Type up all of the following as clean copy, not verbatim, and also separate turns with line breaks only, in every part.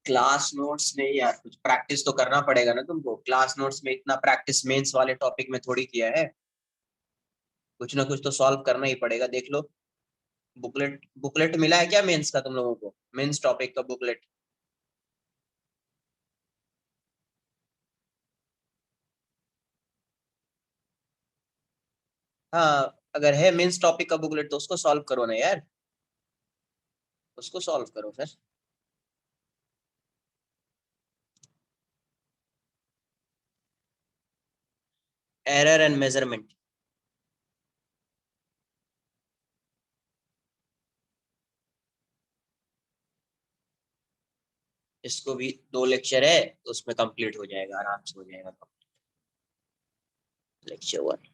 Class notes में यार कुछ प्रैक्टिस तो करना पड़ेगा ना तुमको। क्लास नोट्स में इतना प्रैक्टिस मेंस वाले टॉपिक में थोड़ी किया है। कुछ ना कुछ तो सॉल्व करना ही पड़ेगा। देख लो, बुकलेट बुकलेट मिला है क्या मेंस का तुम लोगों को? मेंस टॉपिक का बुकलेट। हाँ, अगर है मेंस टॉपिक का बुकलेट तो उसको सॉल्व करो ना यार। उसको सॉल्व करो फिर। Error and measurement. इसको भी 2 लेक्चर है तो उसमें कंप्लीट हो जाएगा, आराम से हो जाएगा। लेक्चर 1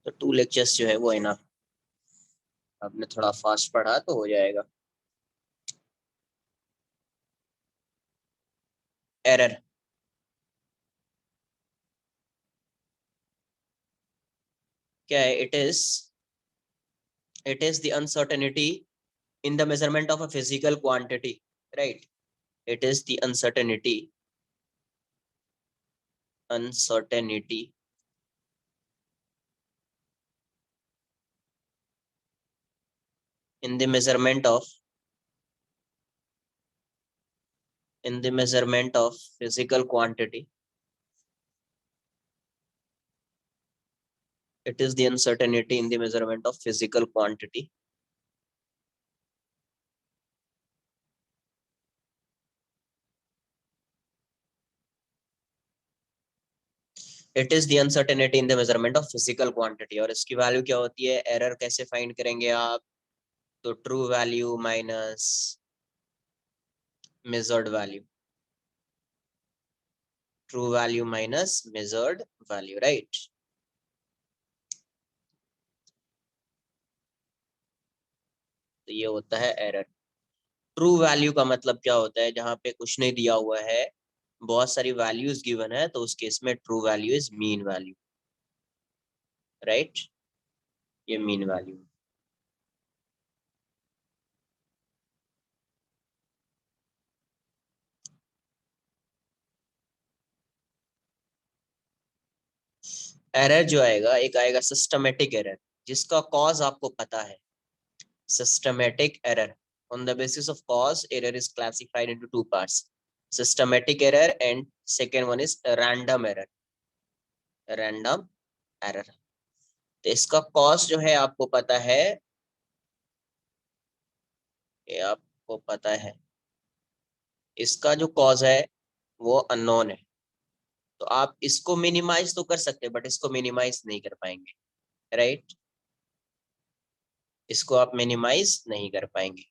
तो 2 लेक्चर्स जो है वो है ना। आपने थोड़ा फास्ट पढ़ा तो हो जाएगा। एरर क्या है? It is the uncertainty in the measurement of a physical quantity, right? It is the uncertainty in the measurement of physical quantity. It is the uncertainty in the measurement of physical quantity. It is the uncertainty in the measurement of physical quantity. और इसकी value क्या होती है? Error कैसे find करेंगे आप? तो true value minus measured value. True value minus measured value, right? तो ये होता है एरर। ट्रू वैल्यू का मतलब क्या होता है? जहां पे कुछ नहीं दिया हुआ है, बहुत सारी वैल्यूज गिवन है, तो उस केस में true value is mean value, right? ये मीन वैल्यू। एरर जो आएगा, एक आएगा सिस्टमेटिक एरर, जिसका कॉज आपको पता है। Systematic error, on the basis of cause, error is classified into two parts: systematic error and second one is random error। random error, तो इसका कॉज जो है आपको पता है, ये आपको पता है। इसका जो कॉज है वो अननोन है। तो आप इसको मिनिमाइज तो कर सकते हैं, बट इसको मिनिमाइज नहीं कर पाएंगे, राइट? इसको आप मिनिमाइज नहीं कर पाएंगे,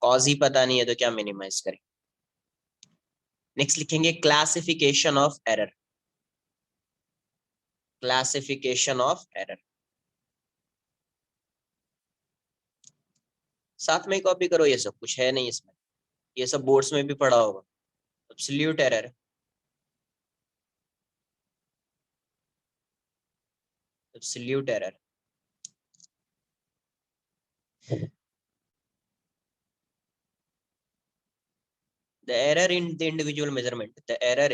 कॉज ही पता नहीं है तो क्या मिनिमाइज करें। नेक्स्ट लिखेंगे classification of error. Classification of error, साथ में कॉपी करो, ये सब कुछ है नहीं इसमें, ये सब बोर्ड्स में भी पढ़ा होगा। Absolute error, absolute error. The error in the individual measurement, the error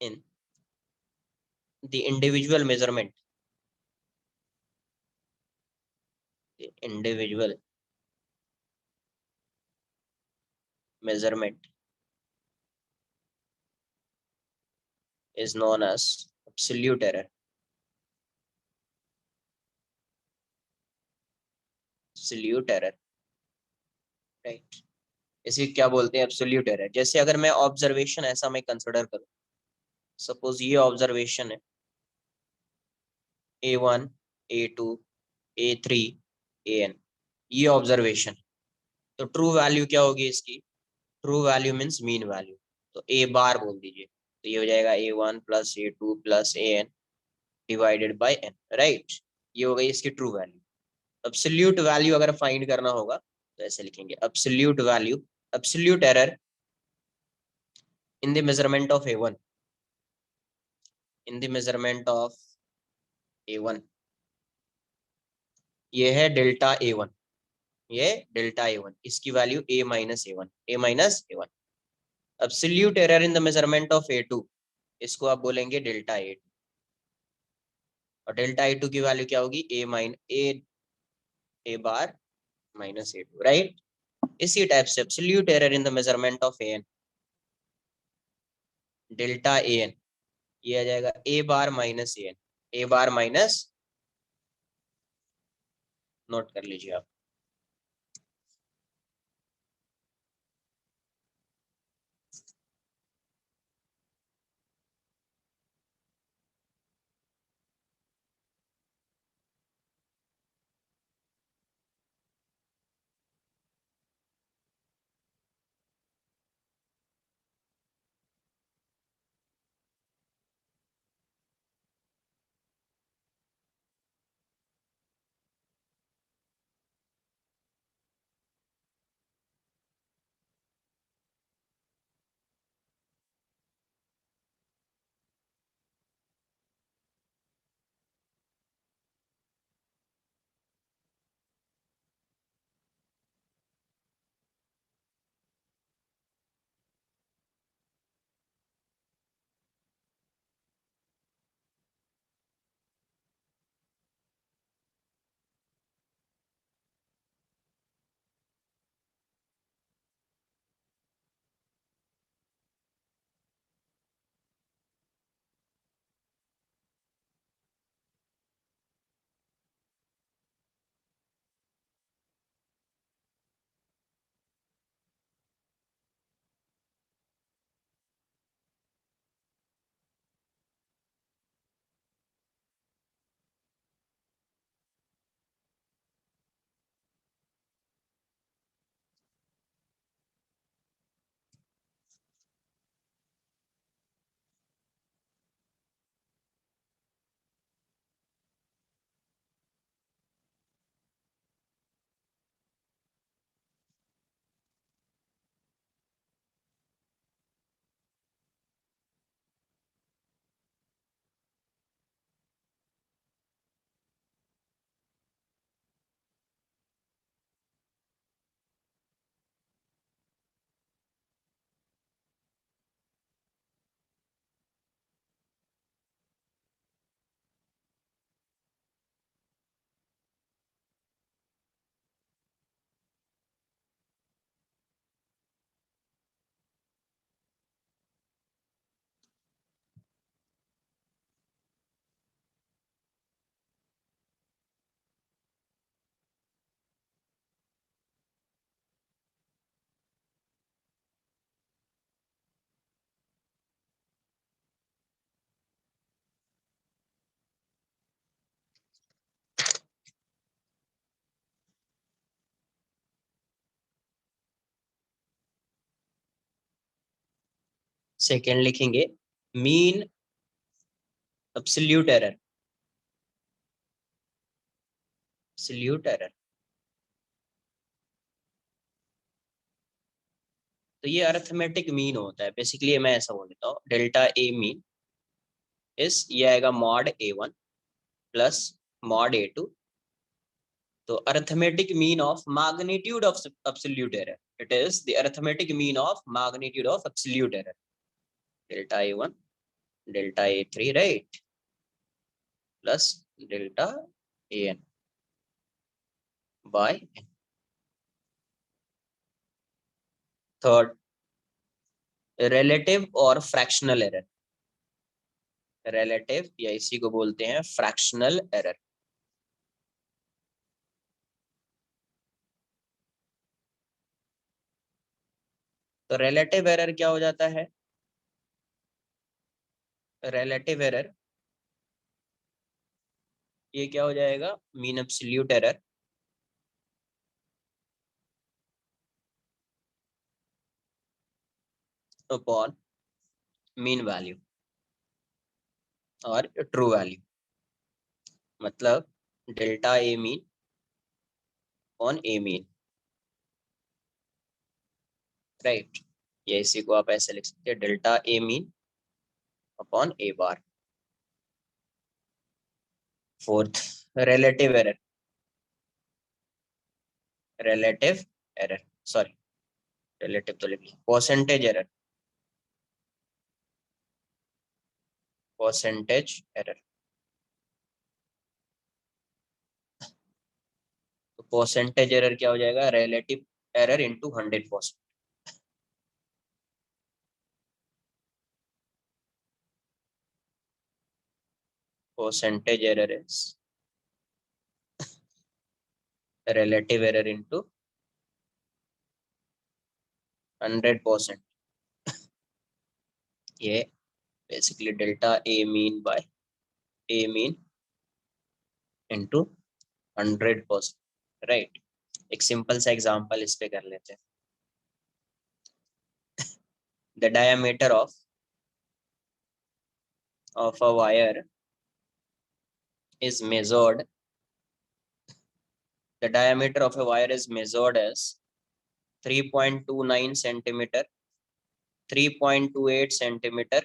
in the individual measurement, the individual measurement is known as absolute error। absolute error, right? इसे क्या बोलते हैं? Absolute error. जैसे अगर मैं ऑब्जर्वेशन ऐसा मैं कंसिडर करूं, सपोज ये ऑब्जर्वेशन है A1, A2, A3, AN, ये ऑब्जर्वेशन। तो ट्रू वैल्यू क्या होगी इसकी? True value means mean value, तो ए बार बोल दीजिए। तो ये हो जाएगा A1 plus A2 plus AN divided by N, right? ये हो गई इसकी ट्रू वैल्यू। एब्सोल्यूट वैल्यू अगर फाइंड करना होगा तो ऐसे लिखेंगे, absolute value, absolute error in the measurement of A1 in the measurement of A1, ये है डेल्टा A1, ये डेल्टा A1, इसकी value A minus A1, absolute error in the measurement of A2, इसको आप बोलेंगे डेल्टा A2, और delta A2 की value क्या होगी, A bar minus A2, right. इसी टाइप से absolute error in the measurement of AN, delta AN, ये आ जाएगा A bar minus AN, A bar minus, note कर लीजिए आप। सेकेंड लिखेंगे mean absolute error, absolute error, तो ये अरिथमेटिक मीन होता है बेसिकली, मैं ऐसा बोल देता हूँ, डेल्टा ए मीन इस, ये आएगा mod A1 plus mod A2, तो arithmetic mean of magnitude of absolute error, it is the arithmetic mean of magnitude of absolute error, delta A1 delta A3, right, plus delta AN by. Third, relative और fractional error, relative या इसी को बोलते हैं fractional error. तो relative error क्या हो जाता है, रिलेटिव एरर ये क्या हो जाएगा, mean absolute error upon mean value और ट्रू वैल्यू, मतलब delta A mean on A mean, right. या इसी को आप ऐसे लिख सकते हैं, delta A mean upon A bar, fourth relative error, relative error, sorry, relative तो लिख लिया, percentage error, percentage error. तो परसेंटेज एरर क्या हो जाएगा, relative error into 100%. Percentage error is relative error into 100%. ये basically delta A mean by A mean into 100%, right. एक simple सा एग्जांपल इस पे कर लेते हैं. The diameter of a wire is measured, the diameter of a wire is measured as 3.29 centimeter, 3.28 centimeter,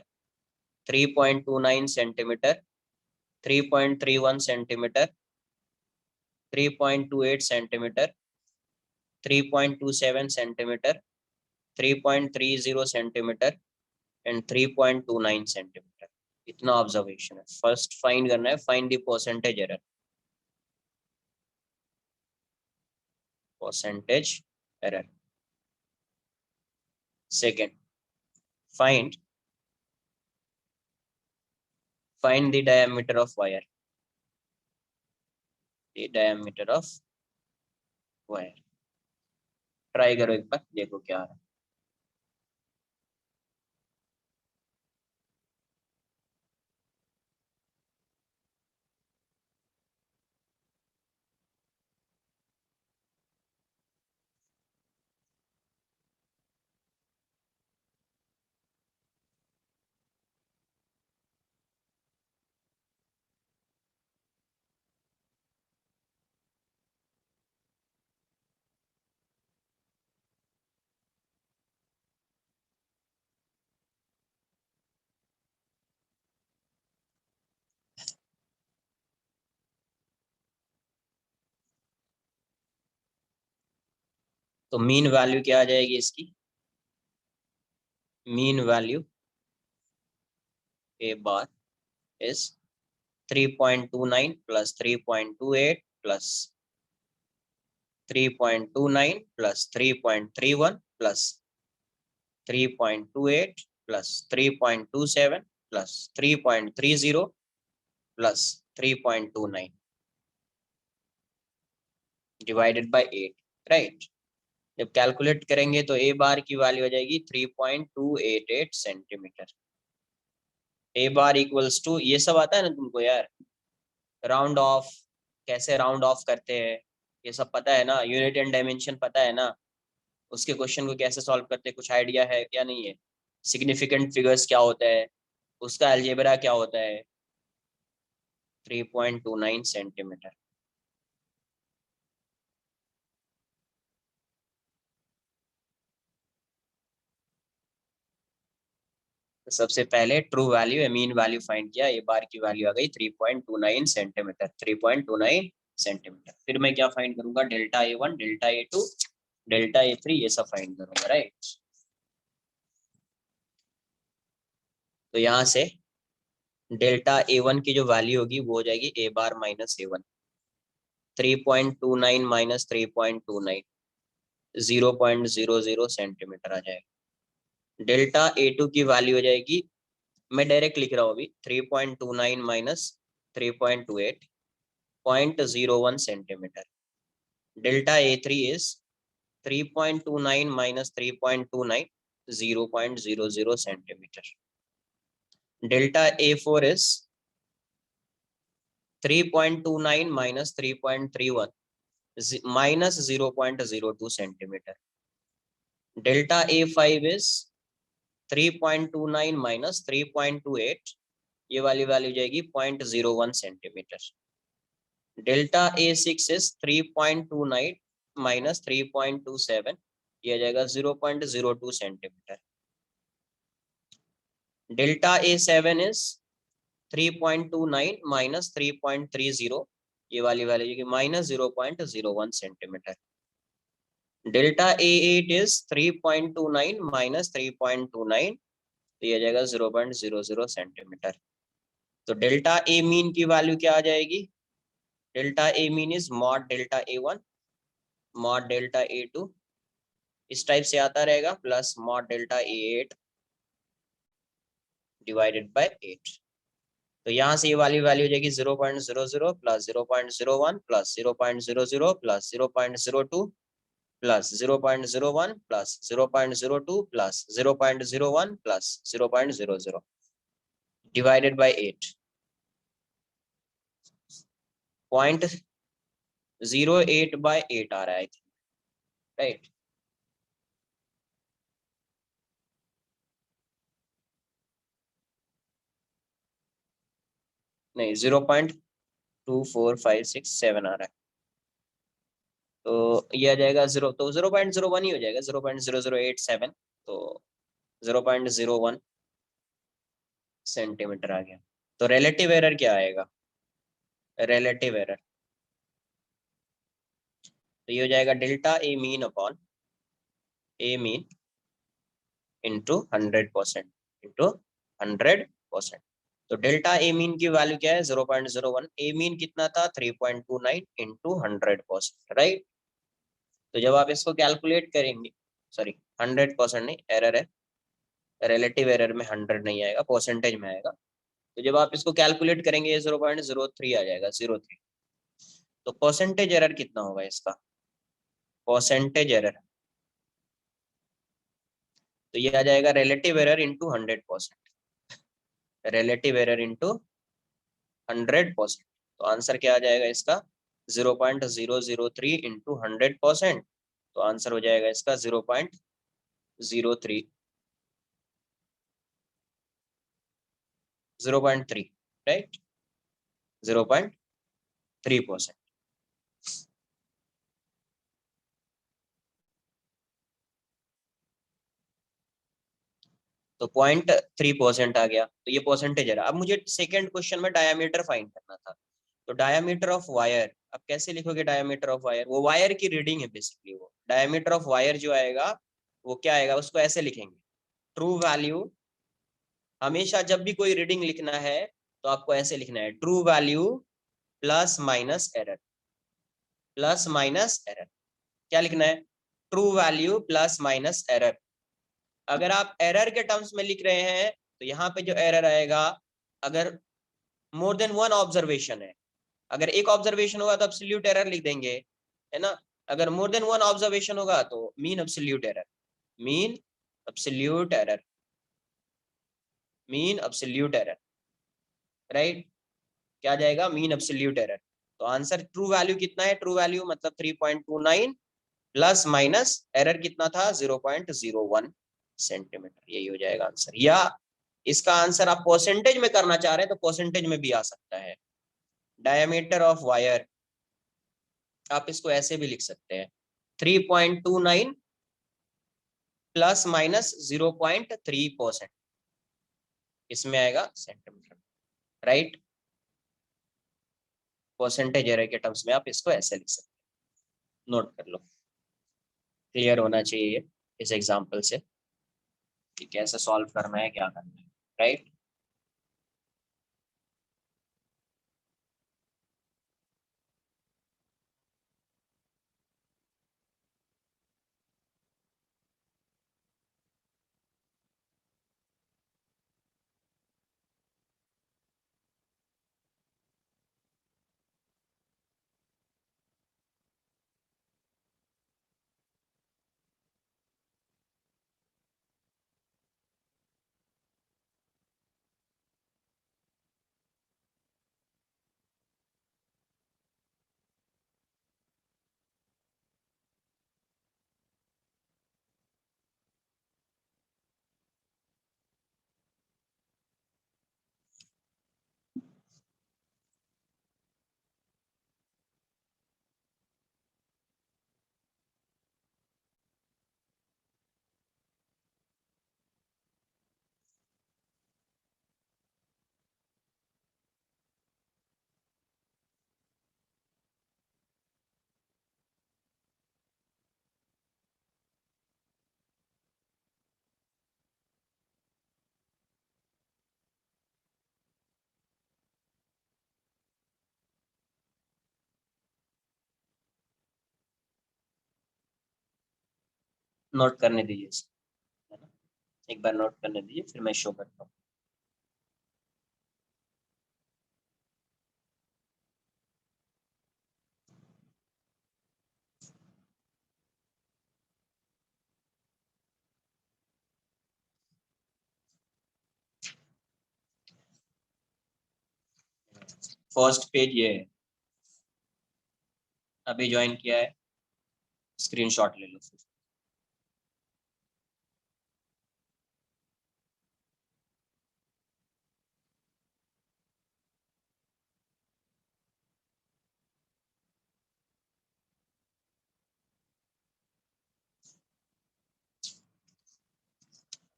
3.29 centimeter, 3.31 centimeter, 3.28 centimeter, 3.27 centimeter, 3.30 centimeter and 3.29 centimeter. इतना observation है. First find करना है, find the percentage error. Percentage error. Second, find the diameter of wire, the diameter of wire. Try करो एक बार, देखो क्या आ रहा है. तो मीन वैल्यू क्या आ जाएगी इसकी, mean value A bar is 3.29 plus 3.28 plus 3.29 plus 3.31 plus 3.28 plus 3.27 plus 3.30 plus 3.29 divided by 8, right. जब कैलकुलेट करेंगे तो ए बार की वैल्यू हो जाएगी 3.288 centimetre. A bar equals to, ये सब आता है ना तुमको यार, राउंड ऑफ, कैसे राउंड ऑफ करते हैं, ये सब पता है ना, यूनिट एंड डायमेंशन पता है ना, उसके क्वेश्चन को कैसे सॉल्व करते हैं कुछ आइडिया है क्या, नहीं है. सिग्निफिकेंट फिगर्स क्या होता है, उसका अलजेब्रा क्या होता है. 3.29 सेंटीमीटर. तो सबसे पहले ट्रू वैल्यू या मीन वैल्यू फाइंड किया, ए बार की वैल्यू आ गई 3.29 सेंटीमीटर, 3.29 सेंटीमीटर. फिर मैं क्या फाइंड करूंगा, delta A1, delta A2, delta A3, ये सब फाइंड करूंगा, राइट. तो यहाँ से डेल्टा A1 की जो वैल्यू होगी वो हो जाएगी ए बार माइनस A1. 3.29 माइनस 3.29, 0.00 सेंटीमीटर आ जाएगा. डेल्टा A2 की वैल्यू हो जाएगी, मैं डायरेक्ट लिख रहा हूँ अभी, 3.29 minus 3.28, 0.01 centimetre. Delta A3 is 3.29 minus 3.29, 0.00 centimeter. Delta A4 is 3.29 minus 3.31, minus 0.02 centimeter. Delta A5 is 3.29 minus 3.28, ये वाली वैल्यू जाएगी 0.01 centimetre. Delta A6 is 3.29 minus 3.27, ये आ जाएगा 0.02 centimetre. Delta A7 is 3.29 minus 3.30, ये वाली वैल्यू की minus 0.01 centimetre. Delta A8 is 3.29 minus 3.29, तो ये आ जाएगा 0.00 सेंटीमीटर। तो डेल्टा ए मीन की वैल्यू क्या आ जाएगी? Delta A mean is mod delta A1 mod delta A2, इस टाइप से आता रहेगा, plus mod delta A8 divided by 8। तो यहाँ से ये वाली वैल्यू हो जाएगी 0.00 plus 0.01 plus 0.00 plus 0.02 plus 0.01 plus 0.02 plus 0.01 plus 0.00 divided by 8। 0.08 by 8 आ रहा है, राइट। नहीं, 0.24567 आ रहा है। तो ये आ जाएगा जीरो, तो 0.01 ही हो जाएगा, 0.0087, तो 0.01 सेंटीमीटर आ गया। तो रिलेटिव एरर क्या आएगा? रिलेटिव एरर, तो ये हो जाएगा delta A mean upon A mean into 100% into 100%। तो डेल्टा ए मीन की वैल्यू क्या है? 0.01। ए मीन कितना था? 3.29 इंटू 100%, राइट। तो जब आप इसको कैलकुलेट करेंगे, सॉरी 100% नहीं, एरर है, रिलेटिव एरर में 100 नहीं आएगा, परसेंटेज में आएगा। तो जब आप इसको कैलकुलेट करेंगे ये 0.03 आ जाएगा, 03। तो परसेंटेज एरर कितना होगा इसका? परसेंटेज एरर, तो ये आ जाएगा relative error into 100%, relative error into 100%। तो आंसर क्या आ जाएगा इसका? 0.003 इंटू 100%। तो आंसर हो जाएगा इसका 0.03, 0.3, राइट, 0.3%। तो 0.3% आ गया, तो ये परसेंटेज है। अब मुझे सेकंड क्वेश्चन में डायमीटर फाइंड करना था। तो डायमीटर ऑफ वायर, अब कैसे लिखोगे डायमीटर ऑफ वायर? वो वायर की रीडिंग है बेसिकली, वो डायमीटर ऑफ वायर जो आएगा वो क्या आएगा, उसको ऐसे लिखेंगे, ट्रू वैल्यू। हमेशा जब भी कोई रीडिंग लिखना है तो आपको ऐसे लिखना है, true value plus minus error, plus minus error. क्या लिखना है? True value plus minus error. अगर आप एरर के टर्म्स में लिख रहे हैं तो यहाँ पे जो एरर आएगा, अगर मोर देन वन ऑब्जर्वेशन है, अगर एक ऑब्जर्वेशन होगा तो एब्सोल्यूट एरर लिख देंगे, है ना। अगर मोर देन वन ऑब्जर्वेशन होगा तो mean absolute error, mean absolute error, mean absolute error, right. क्या जाएगा? Mean absolute error. तो आंसर ट्रू वैल्यू कितना है? ट्रू वैल्यू मतलब 3.29 प्लस माइनस एरर कितना था? 0.01 सेंटीमीटर, यही हो जाएगा आंसर। या इसका आंसर आप परसेंटेज में करना चाह रहे हैं तो परसेंटेज में भी आ सकता है। डायमीटर ऑफ वायर आप इसको ऐसे भी लिख सकते हैं, 3.29 प्लस माइनस 0.3%, इसमें आएगा सेंटीमीटर, राइट। परसेंटेज एरर के टर्म्स में आप इसको ऐसे लिख सकते हैं, नोट कर लो। क्लियर होना चाहिए इस एग्जांपल से कि कैसे सॉल्व करना है, क्या करना है, राइट। नोट करने दीजिए इसे, है ना, एक बार नोट करने दीजिए फिर मैं शो करता हूँ। फर्स्ट पेज ये है, अभी ज्वाइन किया है, स्क्रीनशॉट ले लो फिर।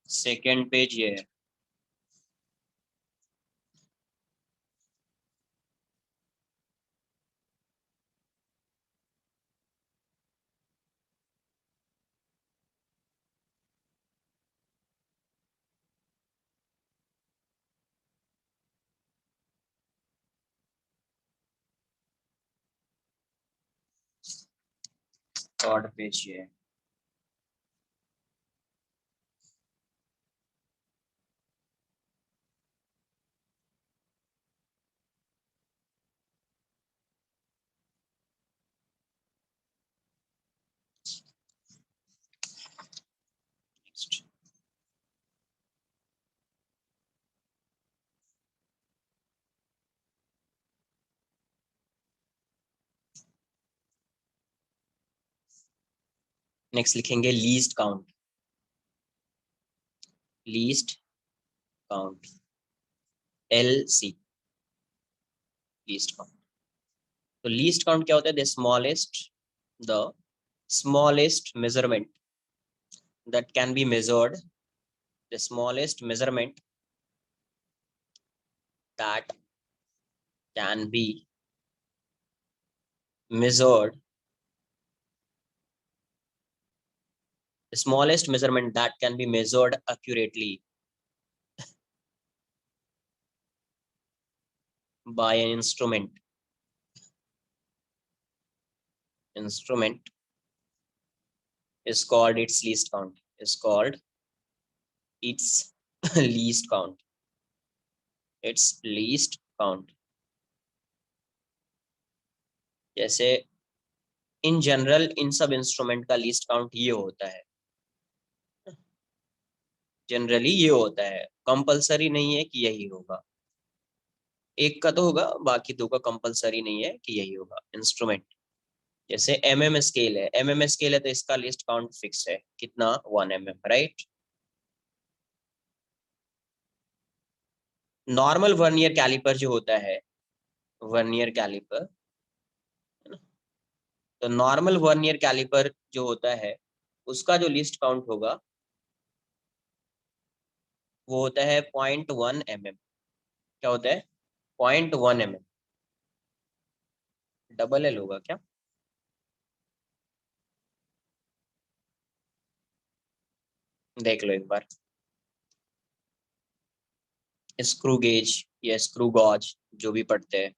सेकेंड पेज ये है, थर्ड पेज ये है। नेक्स्ट, नेक्स्ट लिखेंगे least count, least count, LC, least count. तो लीस्ट काउंट क्या होता है? The smallest measurement that can be measured, the smallest measurement that can be measured, the smallest measurement that can be measured accurately by an instrument is called its least count, is called its least count, its least count। जैसे in general in सब instrument का least count ये होता है, generally ये होता है, compulsory नहीं है कि यही होगा, एक का तो होगा, बाकी दो का कंपलसरी नहीं है कि यही होगा इंस्ट्रूमेंट। जैसे स्केल है, स्केल है तो इसका लिस्ट काउंट फिक्स है, कितना? 1 राइट। नॉर्मल वर्नियर कैलिपर जो होता है, वर्नियर कैलिपर, तो नॉर्मल वर्नियर कैलिपर जो होता है उसका जो लिस्ट काउंट होगा वो होता है 0.1 mm। क्या होता है? 0.1 mm। डबल एल होगा क्या? देख लो एक बार, स्क्रू गेज या स्क्रू गॉज जो भी पढ़ते हैं,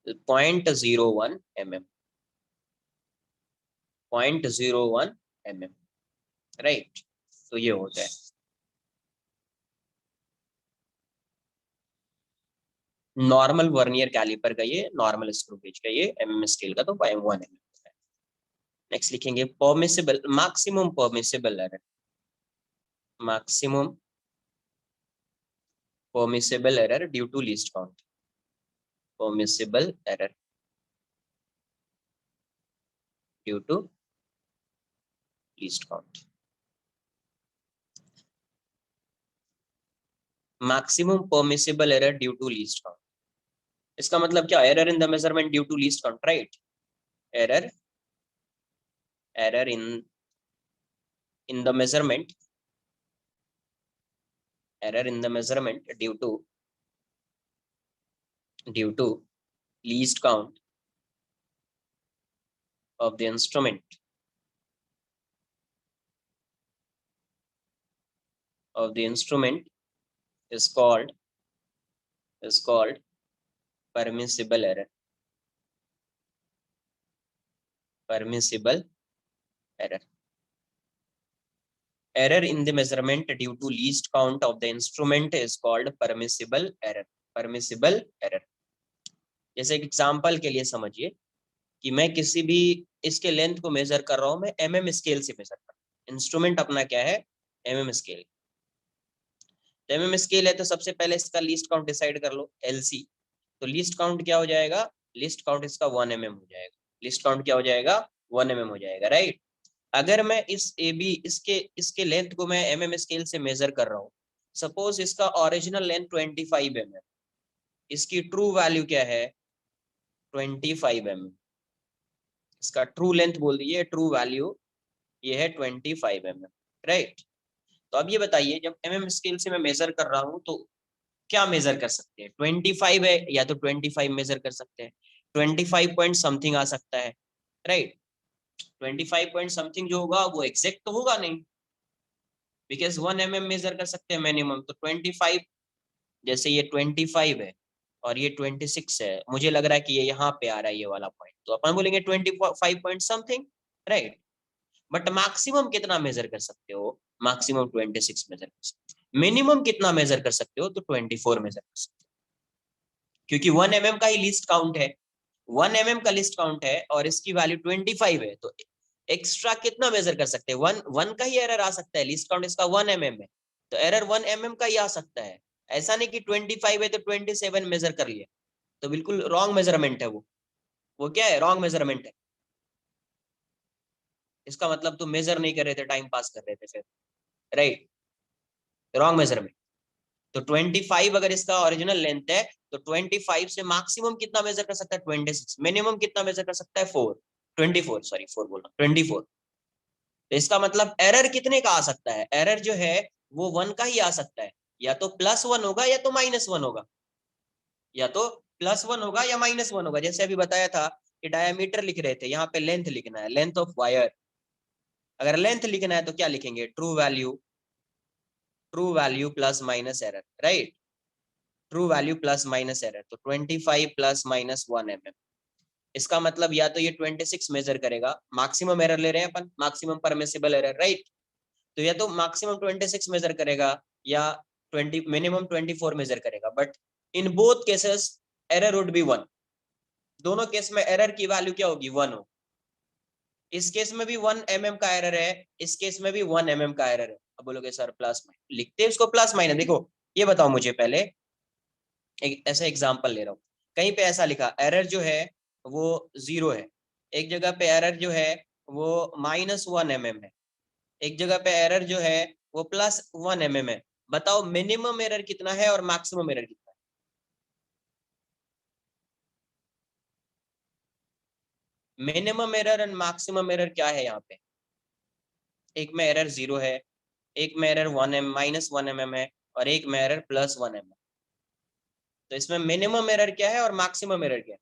0.01 mm, 0.01 mm, राइट। तो ये होता है नॉर्मल वर्नियर कैलिपर का, ये नॉर्मल स्क्रू गेज का, ये स्केल का तो 0.1 mm होता है। नेक्स्ट लिखेंगे permissible, maximum permissible error, maximum permissible error due to least count, permissible error due to least count. Maximum permissible error due to least count, इसका मतलब क्या? Error in the measurement due to least count, right. Error, error in the measurement, error in the measurement due to least count of the instrument, of the instrument is called, is called permissible error, permissible error। error in the measurement due to least count of the instrument is called permissible error. permissible error, जैसे example के लिए समझिए कि मैं किसी भी इसके length को मेजर कर रहा हूं, मैं एमएम स्केल से मेजर कर रहा हूं। इंस्ट्रूमेंट अपना क्या है, एमएम स्केल। तो एमएम स्केल है तो सबसे पहले इसका लीस्ट काउंट डिसाइड कर लो, एलसी। तो लीस्ट काउंट क्या हो जाएगा, लीस्ट काउंट इसका 1 mm हो जाएगा। लीस्ट काउंट क्या हो जाएगा, 1 mm हो जाएगा, राइट। अगर मैं इस ए बी इसके इसके लेंथ को मैं एमएम स्केल से मेजर कर रहा हूँ, सपोज इसका ओरिजिनल लेंथ 25 mm, इसकी ट्रू वैल्यू क्या है, 25 mm। इसका ट्रू लेंथ बोल दीजिए, ट्रू वैल्यू ये है 25 mm, राइट। तो अब ये बताइए, जब एमएम स्केल से मैं मेजर कर रहा हूँ तो क्या मेजर कर सकते हैं, 25 है या तो 25 मेजर कर सकते हैं, 25 पॉइंट समथिंग आ सकता है, राइट। 25 पॉइंट समथिंग जो होगा वो एग्जैक्ट तो होगा नहीं, बिकॉज 1 mm मेजर कर सकते हैं मिनिमम। तो 25, जैसे ये 25 है और ये 26 है, मुझे लग रहा है कि ये यहाँ पे आ रहा है ये वाला पॉइंट, तो अपन बोलेंगे 25 point something, right. But maximum कितना मेजर कर सकते हो, मैक्सिमम 26 मेजर कर सकते हो। मिनिमम कितना मेजर कर सकते हो, तो 24 मेजर कर सकते हो, क्योंकि 1 mm का ही लिस्ट काउंट है। 1 mm का लिस्ट काउंट है और इसकी वैल्यू 25 है, तो एक्स्ट्रा कितना मेजर कर सकते हैं, वन वन का ही एरर आ सकता है। लिस्ट काउंट इसका 1 mm है, तो एरर 1 mm का ही आ सकता है। ऐसा नहीं कि 25 है तो 27 मेजर कर लिया, तो बिल्कुल रॉन्ग मेजरमेंट है वो क्या है, रॉन्ग मेजरमेंट है। इसका मतलब तो मेजर नहीं कर रहे थे, टाइम पास कर रहे थे फिर, राइट, रॉन्ग मेजरमेंट। तो 25 अगर इसका ओरिजिनल लेंथ है, तो 25 से मैक्सिमम कितना मेजर कर सकता है, 26। मिनिमम कितना मेजर कर सकता है, 4, 24, सॉरी 4 बोला, 24। तो इसका मतलब एरर कितने का आ सकता है, एरर जो है वो 1 का ही आ सकता है। या तो +1 होगा या तो -1 होगा, या तो +1 होगा या -1 होगा। जैसे अभी बताया था कि डायमीटर लिख रहे थे, यहाँ पे लेंथ लिखना है, लेंथ ऑफ वायर। अगर लेंथ लिखना है तो क्या लिखेंगे, true value plus minus error, right. True value plus minus error, तो 25 ± 1 mm। इसका मतलब या तो ये 26 मेजर करेगा, मैक्सिमम एरर ले रहे हैं अपन, मैक्सिमम परमिसिबल एरर, राइट। तो या तो मैक्सिमम 26 मेजर करेगा या 20 मिनिमम 24 मेजर करेगा। But in both cases error would be 1। दोनों केस में एरर की वैल्यू क्या होगी, 1 हो। इस केस में भी 1 mm का एरर है, इस केस में भी 1 mm का एरर है। अब बोलोगे सर प्लस माइनस, लिखते हैं इसको प्लस माइनस। देखो ये बताओ मुझे पहले, एक ऐसा एग्जांपल ले रहा हूँ। कहीं पे ऐसा लिखा एरर जो है वो 0 है, एक जगह पे एरर जो है वो -1 mm है, एक जगह पे एरर जो है वो +1 mm है। बताओ मिनिमम एरर कितना है और मैक्सिमम एरर कितना है। Minimum error and maximum error क्या है यहाँ पे, एक में एरर 0 है, एक में एरर -1 mm है, और एक में एरर +1 mm। तो इसमें मिनिमम एरर क्या है और मैक्सिमम एरर क्या है।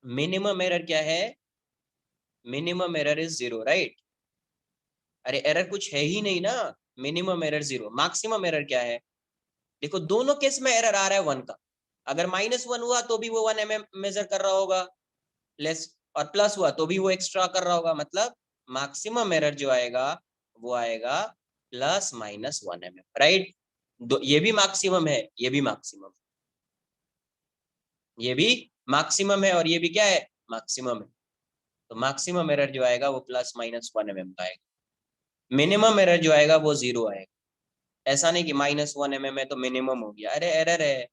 मिनिमम एरर क्या है, मिनिमम एरर इज 0, राइट। अरे एरर कुछ है ही नहीं ना, मिनिमम एरर 0। मैक्सिमम एरर क्या है, देखो दोनों केस में एरर आ रहा है 1 का। अगर -1 हुआ तो भी वो 1 mm मेजर कर रहा होगा लेस, और प्लस हुआ तो भी वो एक्स्ट्रा कर रहा होगा। मतलब मैक्सिमम एरर जो आएगा वो आएगा ±1 mm, राइट। ये भी मैक्सिमम है, ये भी मैक्सिमम, ये भी मैक्सिमम है, और ये भी क्या है, मैक्सिमम है। तो मैक्सिमम एरर जो आएगा वो ±1 mm का आएगा। मिनिमम एरर जो आएगा वो 0 आएगा। ऐसा नहीं कि -1 mm है तो मिनिमम हो गया, अरे एरर है,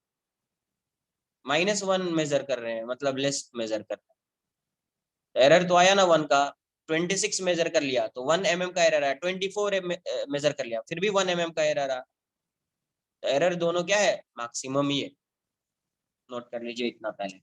-1 मेजर कर रहे हैं मतलब लेस मेजर कर रहे हैं, तो एरर तो आया ना 1 का। 26 मेजर कर लिया तो 1 mm का एरर आया, 24 मेजर कर लिया फिर भी 1 mm का एरर आया। तो एरर दोनों क्या है, मैक्सिमम ही है। नोट कर लीजिए इतना पहले।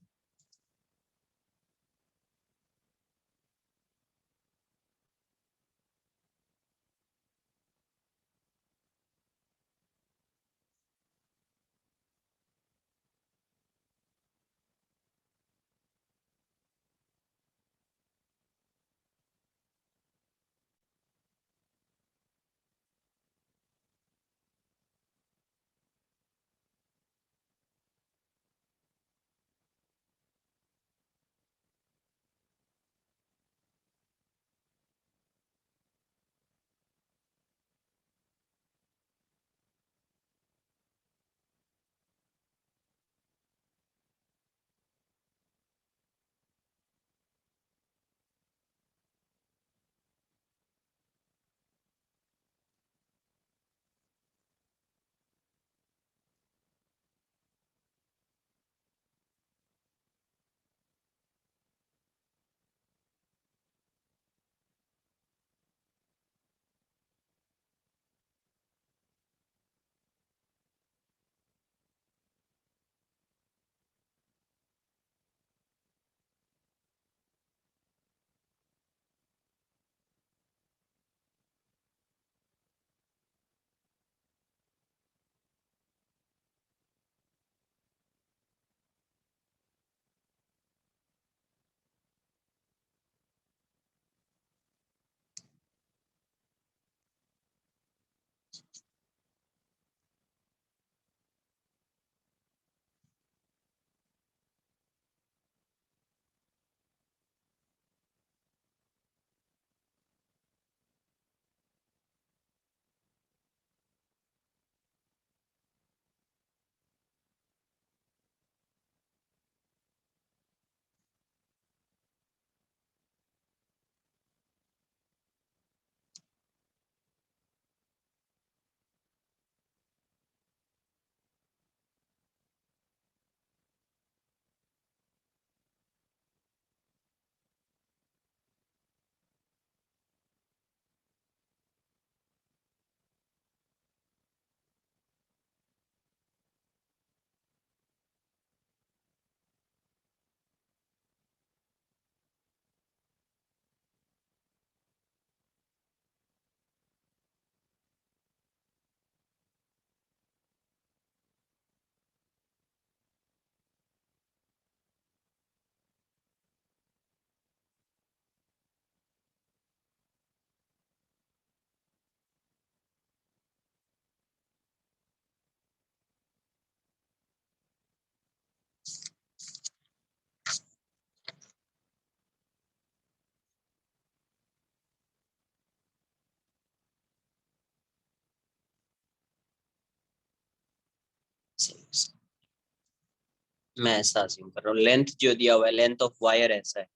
मैं ऐसा अज्यूम कर रहा हूँ, लेंथ जो दिया हुआ है, लेंथ ऑफ वायर ऐसा है,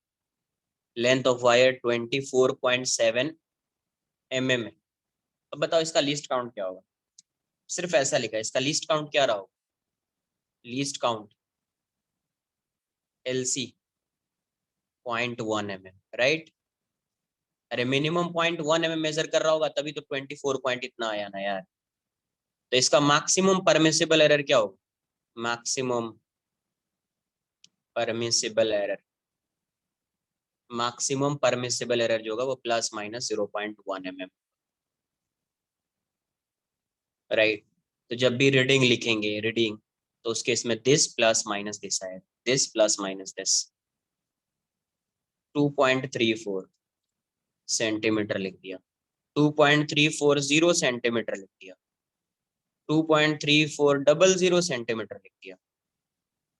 लेंथ ऑफ वायर 24.7 mm है। अब बताओ इसका लीस्ट काउंट क्या होगा? सिर्फ ऐसा लिखा है, इसका लीस्ट काउंट क्या रहा होगा? Least count LC 0.1 mm, right? अरे मिनिमम 0.1 mm मेजर कर रहा होगा तभी तो 24 पॉइंट इतना आया ना यार। तो इसका मैक्सिमम परमिसिबल एरर क्या होगा? Maximum permissible error, maximum permissible error जो होगा वो ±0.1 mm, राइट? तो जब भी रीडिंग लिखेंगे, रीडिंग, तो उसके इसमें दिस प्लस माइनस दिस आएगा, this plus minus this. 2.34 centimetre लिख दिया, 2.340 सेंटीमीटर लिख दिया, 2.3400 सेंटीमीटर लिख दिया।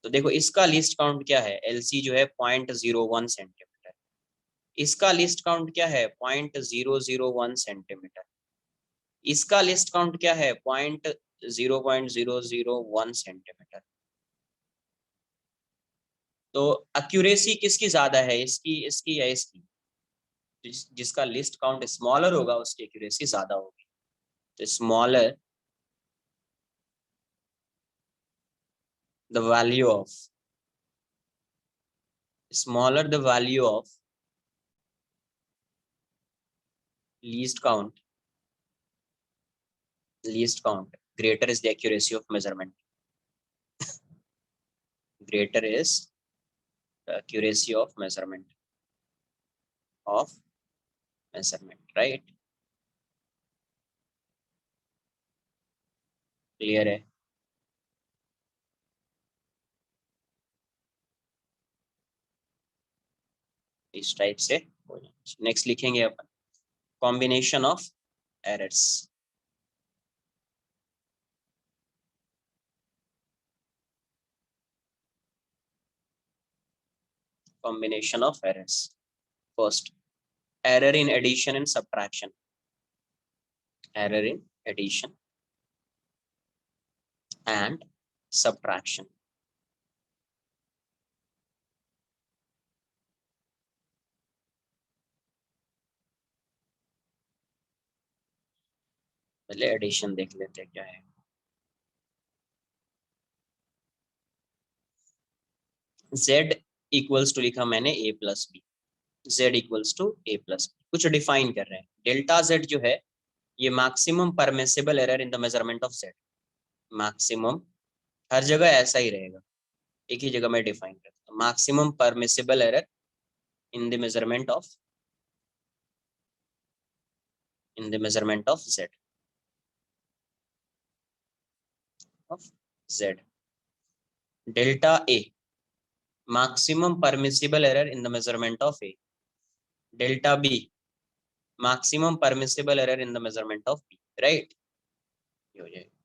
तो देखो इसका लिस्ट काउंट क्या है? LC जो है 0.01 सेंटीमीटर, इसका लिस्ट काउंट क्या है? 0.001 सेंटीमीटर, इसका लिस्ट काउंट क्या है? 0.001 सेंटीमीटर। तो एक्यूरेसी किसकी ज्यादा है, इसकी, इसकी या इसकी? जिसका लिस्ट काउंट स्मॉलर होगा उसकी एक्यूरेसी ज्यादा होगी। तो smaller the value of, smaller the value of least count, least count, greater is the accuracy of measurement, greater is the accuracy of measurement, of measurement, right? Clear है? इस type से हो जाए। नेक्स्ट लिखेंगे अपन combination of errors, combination of errors. First, error in addition and subtraction, error in addition and subtraction. पहले addition देख लेते हैं क्या है। z इक्वल्स टू लिखा मैंने a plus b, z equals to a plus b, कुछ डिफाइन कर रहे हैं। डेल्टा z जो है ये maximum permissible error in the measurement of z, maximum हर जगह ऐसा ही रहेगा, एक ही जगह मैं डिफाइन करता हूँ, maximum permissible error in the measurement of, in the measurement of z, of z. Delta A, maximum permissible error in the measurement of A. Delta B, maximum permissible error in the measurement of B, right? ये हो जाएगा।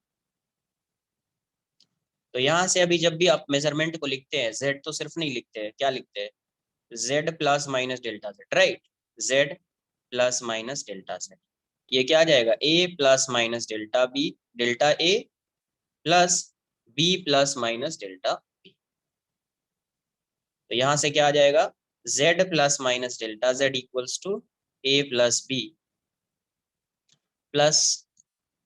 तो यहाँ से अभी जब भी आप मेजरमेंट को लिखते हैं, z तो सिर्फ नहीं लिखते हैं, क्या लिखते हैं? z plus minus delta z, right? z plus minus delta z, ये क्या आ जाएगा? a plus minus delta b, delta a plus b plus minus delta b। तो यहाँ से क्या आ जाएगा? z plus minus delta z equals to a plus b plus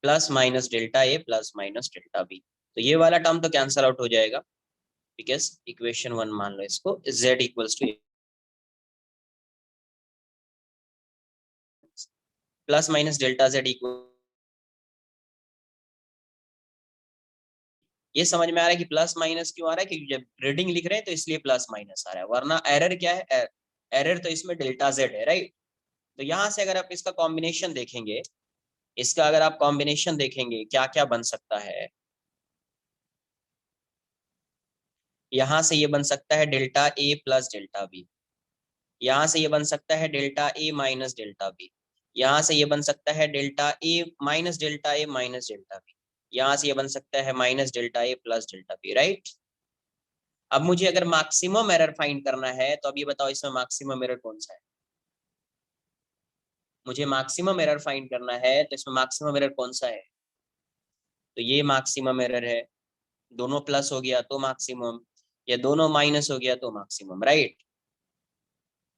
plus minus delta a plus minus delta b। तो ये वाला term तो कैंसल आउट हो जाएगा, बिकॉज इक्वेशन 1 मान लो इसको, z equals two plus minus delta z equal, ये समझ में आ रहा है कि प्लस माइनस क्यों आ रहा है? क्योंकि जब रीडिंग लिख रहे हैं तो इसलिए प्लस माइनस आ रहा है, वरना एरर क्या है? एरर तो इसमें डेल्टा z है, राइट? तो यहाँ से अगर आप इसका कॉम्बिनेशन देखेंगे, इसका अगर आप कॉम्बिनेशन देखेंगे क्या क्या बन सकता है, यहाँ से ये बन सकता है delta a plus delta b, यहाँ से ये बन सकता है delta a minus delta b, यहाँ से ये बन सकता है delta a minus delta a minus delta b, यहाँ से ये बन सकता है minus delta a plus delta b, right? अब मुझे अगर मैक्सिमम एरर फाइंड करना है तो अब ये बताओ इसमें मैक्सिमम एरर कौन सा है? मुझे मैक्सिमम एरर फाइंड करना है तो इसमें मैक्सिमम एरर कौन सा है? तो ये मैक्सिमम एरर है, दोनों प्लस हो गया तो मैक्सिमम, ये दोनों माइनस हो गया तो मैक्सिमम, राइट।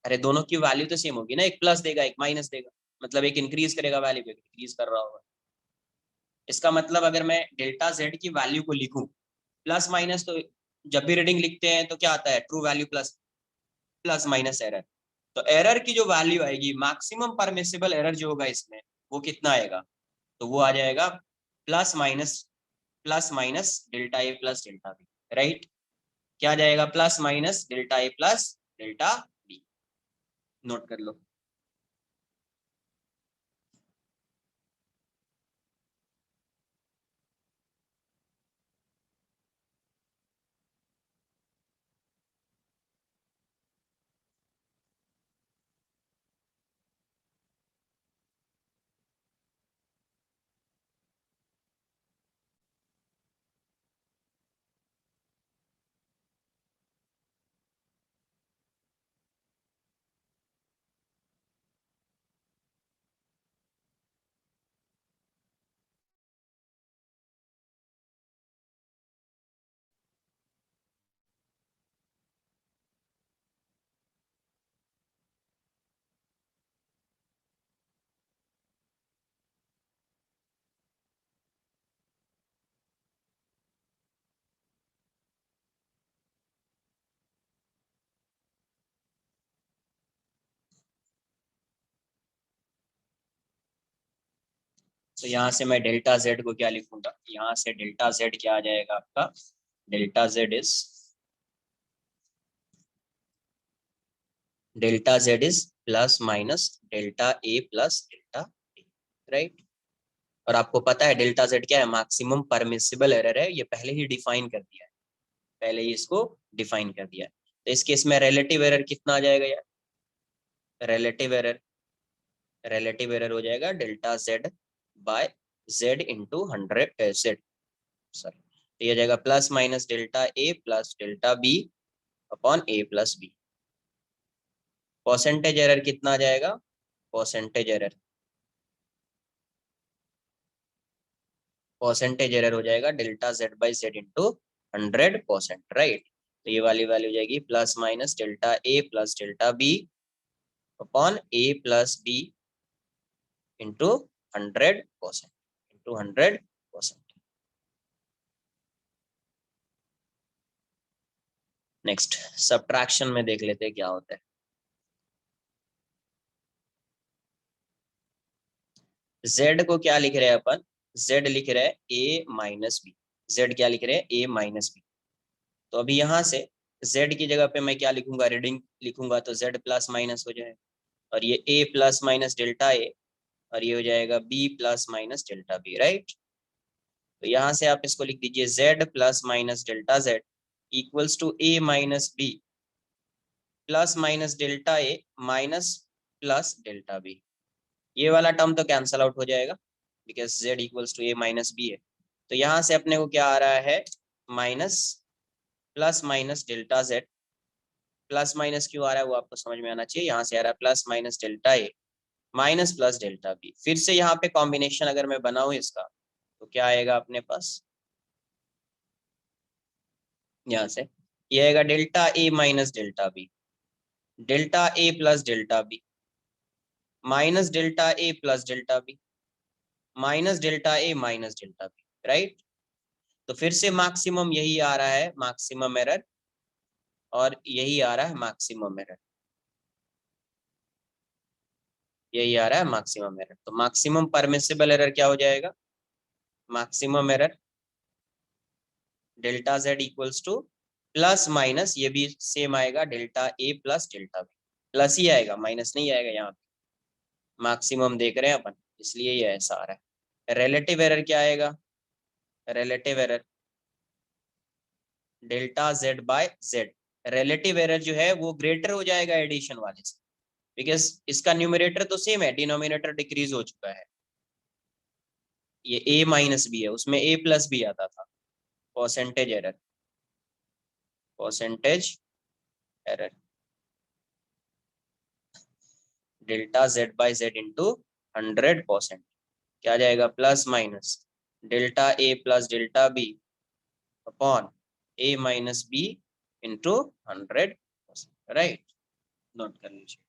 अरे दोनों की वैल्यू तो सेम होगी ना, एक प्लस देगा एक माइनस देगा, मतलब एक इंक्रीज करेगा वैल्यू पे डिक्रीज कर रहा होगा। इसका मतलब अगर मैं डेल्टा जेड की वैल्यू को लिखूं प्लस माइनस, तो जब भी रीडिंग लिखते हैं तो क्या आता है, true value plus plus minus error. तो एरर की जो वैल्यू आएगी, मैक्सिमम परमिसिबल एरर जो होगा इसमें, वो कितना आएगा, तो वो आ जाएगा प्लस माइनस डेल्टा ए प्लस डेल्टा बी, राइट। क्या आ जाएगा, प्लस माइनस डेल्टा ए प्लस डेल्टा बी, नोट कर लो। तो यहाँ से मैं डेल्टा जेड को क्या लिखूंगा, यहाँ से डेल्टा जेड क्या आ जाएगा आपका, delta Z is plus minus delta A plus delta B, right. और आपको पता है डेल्टा जेड क्या है, मैक्सिमम परमिसिबल एरर है, ये पहले ही डिफाइन कर दिया है, पहले ही इसको डिफाइन कर दिया है। तो इस केस में रिलेटिव एरर कितना आ जाएगा यार, रिलेटिव एरर हो जाएगा delta Z by z into 100 जेड, सॉरी, तो ये जाएगा plus minus delta A plus delta b upon a plus b. Percentage error कितना आ जाएगा, परसेंटेज एरर परसेंटेज एरर हो जाएगा delta Z by z into 100%, right. तो ये वाली वैल्यू हो जाएगी plus minus delta A plus delta b upon a plus b into 100%। Next subtraction में देख लेते हैं क्या होता है। z को क्या लिख रहे हैं अपन, z लिख रहे हैं a माइनस बी, z क्या लिख रहे हैं a माइनस बी। तो अभी यहाँ से z की जगह पे मैं क्या लिखूंगा, रीडिंग लिखूंगा तो z प्लस माइनस हो जाएगा, और ये a plus minus delta A, और ये हो जाएगा b plus minus delta B, right. तो यहाँ से आप इसको लिख दीजिए z plus minus delta z equals to a minus B plus minus delta A minus plus delta B. ये वाला टर्म तो कैंसल आउट हो जाएगा because z equals to a minus B है। तो यहाँ से अपने को क्या आ रहा है, minus plus minus delta z, plus minus क्यों आ रहा है वो आपको समझ में आना चाहिए। यहाँ से आ रहा है प्लस माइनस डेल्टा ए माइनस प्लस डेल्टा बी, फिर से यहाँ पे कॉम्बिनेशन अगर मैं बनाऊं इसका तो क्या आएगा अपने पास, यहाँ से ये आएगा डेल्टा ए माइनस डेल्टा बी, डेल्टा ए plus delta b minus delta ए plus delta b minus delta ए माइनस डेल्टा बी, राइट। तो फिर से मैक्सिमम यही आ रहा है, मैक्सिमम एरर, और यही आ रहा है मैक्सिमम एरर, यही आ रहा है मैक्सिमम एरर। तो मैक्सिमम परमिसिबल एरर क्या हो जाएगा, maximum error delta Z equals two plus minus, ये भी सेम आएगा डेल्टा ए प्लस डेल्टा बी, प्लस ही आएगा माइनस नहीं आएगा, यहाँ पे मैक्सिमम देख रहे हैं अपन इसलिए ये ऐसा आ रहा है। रिलेटिव एरर क्या आएगा, relative error delta Z by Z, relative error जो है वो ग्रेटर हो जाएगा एडिशन वाले से, बिकॉज इसका न्यूमरेटर तो सेम है, डिनोमिनेटर डिक्रीज हो चुका है। ये a माइनस बी है, उसमें a प्लस भी आता था। Percentage error, percentage error delta Z by z into 100%, क्या जाएगा plus minus delta A plus delta b upon a minus b into 100%, right, note कर लीजिए।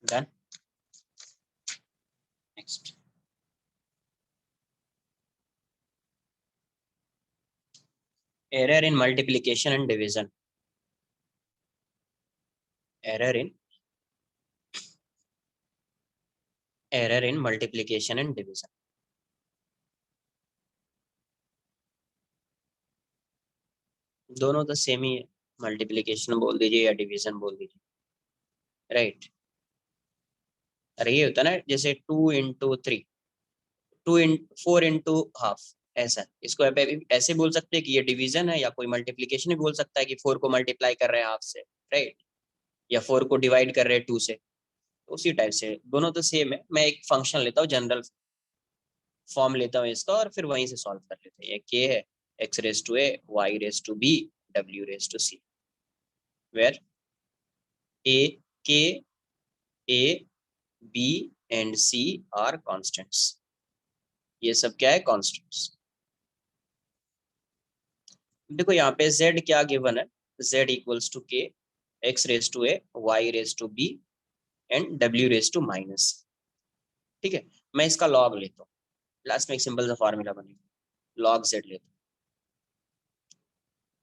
Done, next. Error in multiplication and division, error in multiplication and division. दोनों तो same ही है, multiplication बोल दीजिए या डिवीजन बोल दीजिए, राइट। अरे ये होता है ना, जैसे 2 into 3, 4 into हाफ, ऐसा इसको ऐसे बोल सकते हैं कि ये डिवीजन है, या कोई मल्टीप्लिकेशन भी बोल सकता है कि 4 को मल्टीप्लाई कर रहे हैं हाफ से, राइट, या 4 को डिवाइड कर रहे हैं 2 से। तो उसी टाइप से दोनों तो सेम है। मैं एक फंक्शन लेता हूँ, जनरल फॉर्म लेता हूँ इसका, और फिर वहीं से सॉल्व कर लेते हैं। ये के है x⁻a y⁻b w⁻c, where a, k, a, b and c are constants. ये सब क्या है, कॉन्स्टेंट्स। देखो यहाँ पे z क्या गिवन है, z इक्वल्स टू के, x⁻a y⁻b एंड w⁻−, ठीक है। मैं इसका लॉग लेता हूँ, लास्ट में एक सिंपल सा फॉर्मूला बनेगा, लॉग z लेता हूँ।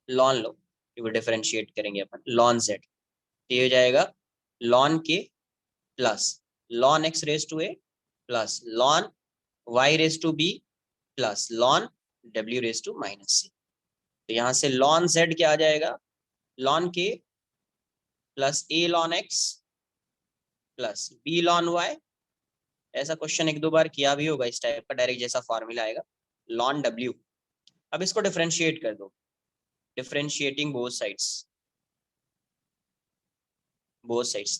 लॉन लो, ये डिफरेंशिएट करेंगे अपन, लॉन z, तो ये हो जाएगा लॉन के plus lawn x⁻a plus lawn y⁻b plus lawn w⁻−c। तो यहाँ से लॉन z क्या आ जाएगा, लॉन के plus a lawn x plus b lawn y। ऐसा क्वेश्चन एक दो बार किया भी होगा इस टाइप का, डायरेक्ट जैसा फॉर्मूला आएगा, लॉन w अब इसको डिफरेंशिएट कर दो, डिफरेंशिएटिंग बोथ साइड्स,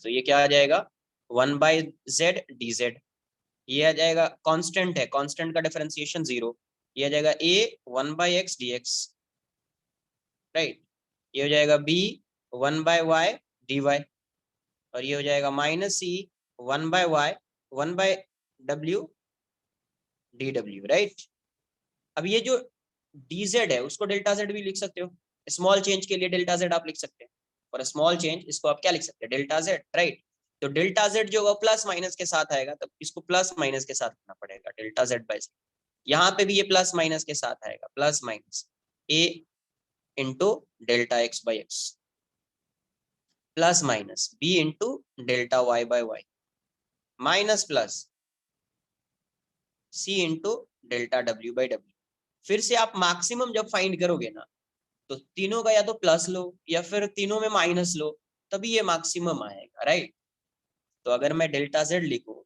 तो ये क्या आ जाएगा 1/z dz, ये आ जाएगा कांस्टेंट है, कांस्टेंट का डिफरेंशिएशन 0, ये आ जाएगा a 1/x dx, राइट, ये हो जाएगा b 1/y dy, और ये हो जाएगा minus c 1/y 1/w dw, right. अब ये जो dz है उसको डेल्टा z भी लिख सकते हो, स्मॉल चेंज के लिए डेल्टा z आप लिख सकते हैं, और स्मॉल चेंज इसको आप क्या लिख सकते हैं, डेल्टा z, राइट। तो डेल्टा z जो होगा प्लस माइनस के साथ आएगा, तब इसको प्लस माइनस के साथ लिखना पड़ेगा, डेल्टा z/z। यहाँ पे भी ये प्लस माइनस के साथ आएगा, plus minus a into delta x/x plus minus b into delta y/y minus plus c into delta w/w। फिर से आप मैक्सिमम जब फाइंड करोगे ना, तो तीनों का या तो प्लस लो या फिर तीनों में माइनस लो, तभी ये मैक्सिमम आएगा, राइट। तो अगर मैं डेल्टा z लिखूं,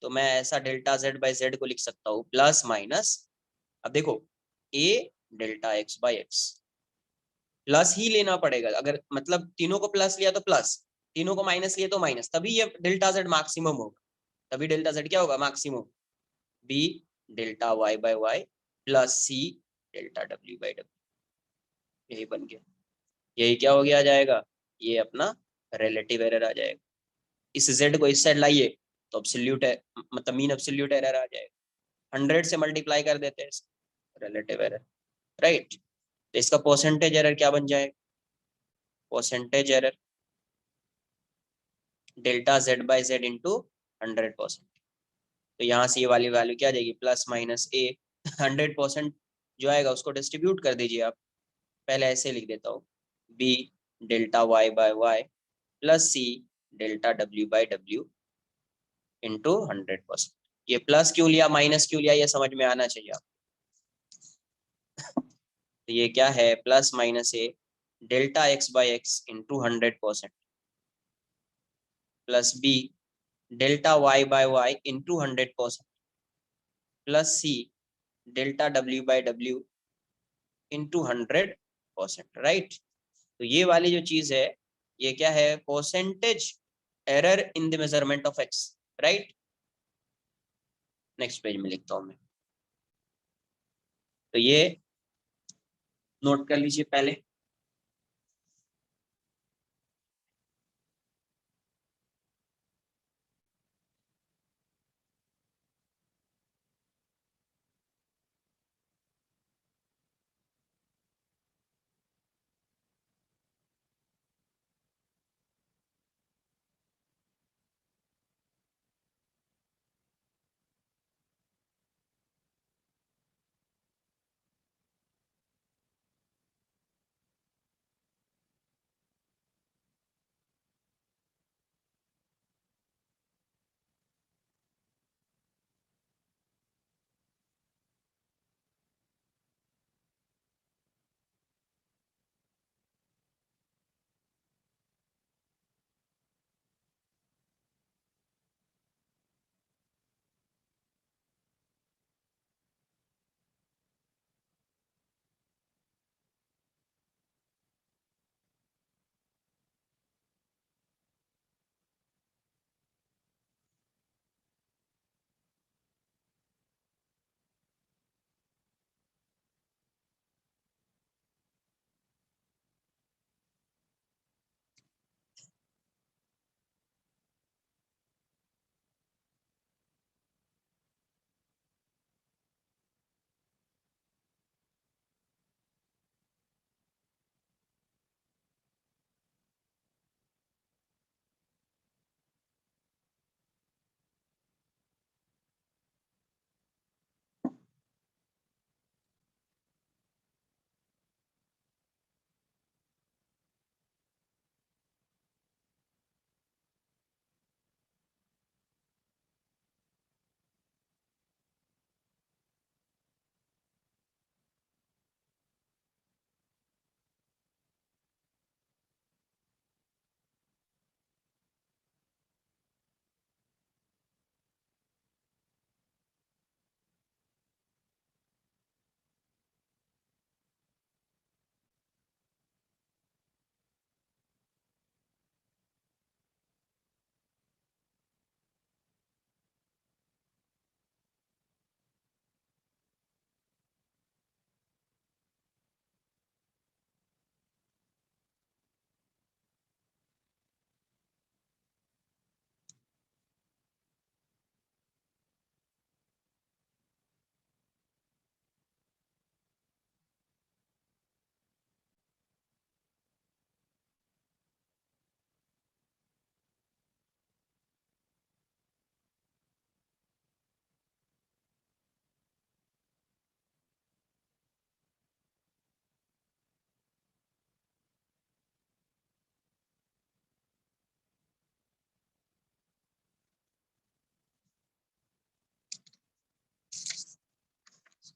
तो मैं ऐसा डेल्टा z/z को लिख सकता हूँ प्लस माइनस, अब देखो a डेल्टा x/x, प्लस ही लेना पड़ेगा, अगर मतलब तीनों को प्लस लिया तो प्लस, तीनों को माइनस लिया तो माइनस, तभी ये डेल्टा z मैक्सिमम होगा, तभी डेल्टा z क्या होगा maximum, b delta y/y plus c delta w/w, यही बन गया, यही क्या हो गया आ जाएगा, ये अपना रिलेटिव एरर आ जाएगा। इस z को इस साइड लाइए तो एब्सोल्यूट है, मतलब मीन एब्सोल्यूट एरर आ जाएगा, 100 से मल्टीप्लाई कर देते हैं रिलेटिव एरर, राइट। तो इसका परसेंटेज एरर क्या बन जाएगा, percentage error delta z/z into 100%, तो यहाँ से ये वाली वैल्यू क्या आ जाएगी प्लस माइनस a, 100% जो आएगा उसको डिस्ट्रीब्यूट कर दीजिए आप, पहले ऐसे लिख देता हूँ b delta y/y plus c delta w/w into 100%। ये प्लस क्यों लिया माइनस क्यों लिया ये समझ में आना चाहिए आप, तो ये क्या है plus minus a delta x/x into 100% plus b delta y/y into 100% plus c delta w/w into 100%, right. तो ये वाली जो चीज है ये क्या है, percentage error in the measurement of x, right. Next page में लिखता हूं मैं, तो ये नोट कर लीजिए पहले।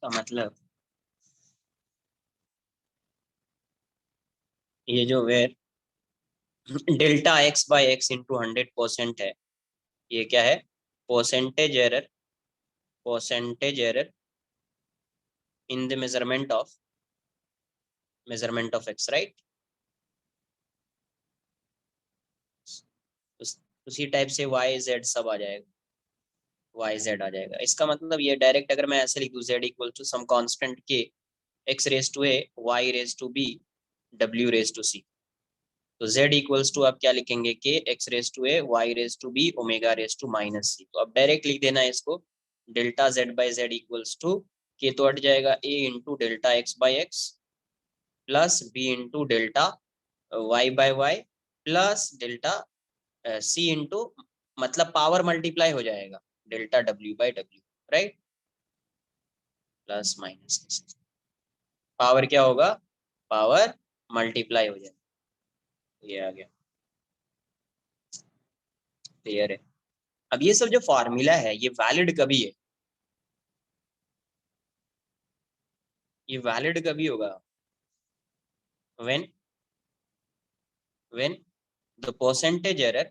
का मतलब ये जो where delta x by X into 100% है, ये क्या है? Percentage error, percentage error in the measurement of X, right. उसी टाइप से वाई जेड सब आ जाएगा, वाई जेड आ जाएगा। इसका मतलब ये डायरेक्ट अगर मैं ऐसे लिख दूं, z equal to some constant k x raise to a y raise to b डब्ल्यू रेज टू सी। तो z इक्वल्स टू आप क्या लिखेंगे? K x raise to a y raise to b omega raise to minus c. तो अब direct लिख देना है इसको, delta Z by Z equals to k तो हट जाएगा a into delta x by x plus b into delta Y by Y plus delta C into, मतलब पावर मल्टीप्लाई हो जाएगा delta W by W, right. Plus minus power क्या होगा? Power multiply हो जाएगा। ये आ गया, क्लियर है। अब ये सब जो फॉर्मूला है ये वैलिड कभी है? ये वैलिड कभी होगा? when when the percentage error,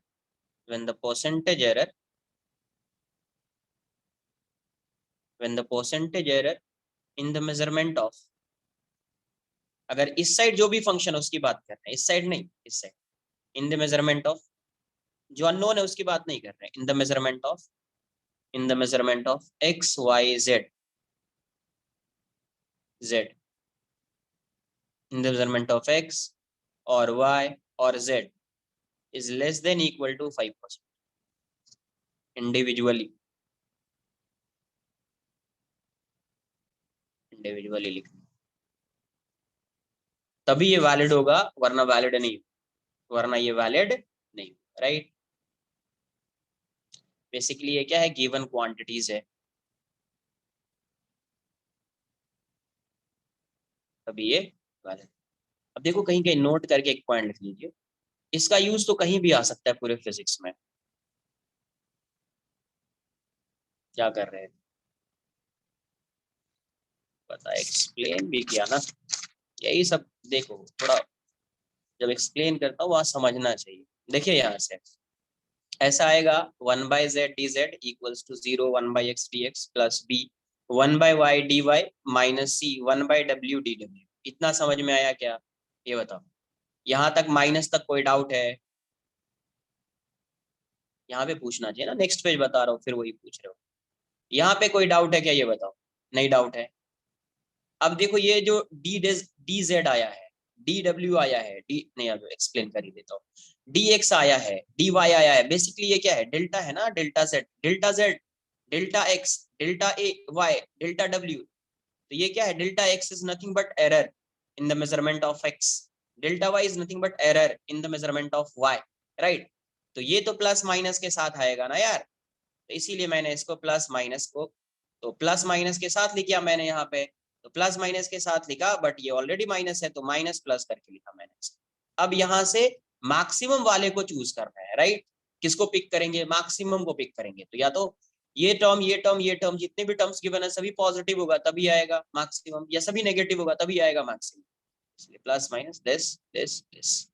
when the percentage error, when the percentage error in the measurement of, अगर इस साइड जो भी फंक्शन है उसकी बात कर रहे हैं, इस साइड नहीं, इस side, in the measurement of, जो अननोन है उसकी बात नहीं कर रहे हैं, in the measurement of, in the measurement of X Y Z, Z, in the measurement of X और वाई और Z is less than equal to 5% individually, individually लिखना, तभी ये वैलिड होगा, वरना वैलिड नहीं, वरना ये वैलिड नहीं, राइट। बेसिकली ये क्या है? गिवन क्वांटिटीज है, तभी ये वैलिड। अब देखो कहीं कहीं नोट करके एक पॉइंट लिख लीजिए, इसका यूज तो कहीं भी आ सकता है पूरे फिजिक्स में। क्या कर रहे हैं? पता एक्सप्लेन भी किया ना, यही सब देखो थोड़ा, जब एक्सप्लेन करता हूँ वहां समझना चाहिए। देखिए यहाँ से ऐसा आएगा, 1/z dz equals to 0 1/x dx plus b 1/y dy minus c 1/w dw। इतना समझ में आया क्या? ये बताओ। यहाँ तक माइनस तक कोई डाउट है? यहाँ पे पूछना चाहिए ना, नेक्स्ट पेज बता रहा हूँ फिर वही पूछ रहे हो। यहाँ पे कोई डाउट है क्या? ये बताओ। नहीं डाउट है। अब देखो ये जो डी जेड आया है, डी डब्ल्यू आया है, डी नहीं, अब एक्सप्लेन कर ही देता हूँ। डी एक्स आया है, डी वाई आया है, बेसिकली ये क्या है? डेल्टा है ना, delta z, delta z, delta x, delta a y, delta डब्ल्यू। तो ये क्या है? Delta x is nothing but error in the measurement of x, delta y is nothing but error in the measurement of y, right. तो ये तो plus minus के साथ आएगा ना यार, तो इसीलिए मैंने इसको प्लस माइनस को, तो प्लस माइनस के साथ लिखा मैंने यहाँ पे, तो प्लस माइनस के साथ लिखा, बट ये ऑलरेडी माइनस है तो माइनस प्लस करके लिखा मैंने। अब यहाँ से मैक्सिमम वाले को चूज करना है, राइट। किसको पिक करेंगे? मैक्सिमम को पिक करेंगे। तो या तो ये टर्म, ये टर्म, ये टर्म, जितने भी टर्म्स गिवन है सभी पॉजिटिव होगा तभी आएगा मैक्सिमम, या सभी नेगेटिव होगा तभी आएगा मैक्सिमम। इसलिए plus minus this this this.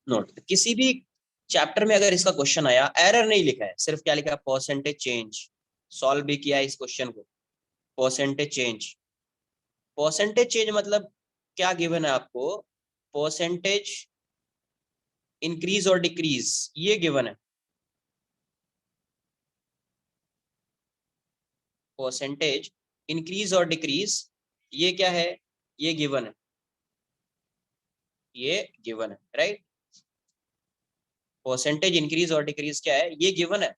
Note, किसी भी चैप्टर में अगर इसका क्वेश्चन आया, एरर नहीं लिखा है, सिर्फ क्या लिखा है? Percentage change. सॉल्व भी किया है इस क्वेश्चन को, परसेंटेज चेंज। परसेंटेज चेंज मतलब क्या गिवन है आपको? परसेंटेज इंक्रीज और डिक्रीज, ये गिवन है। परसेंटेज इंक्रीज और डिक्रीज, ये क्या है? ये गिवन है, ये गिवन है, राइट। परसेंटेज इंक्रीज और डिक्रीज क्या है? ये गिवन है।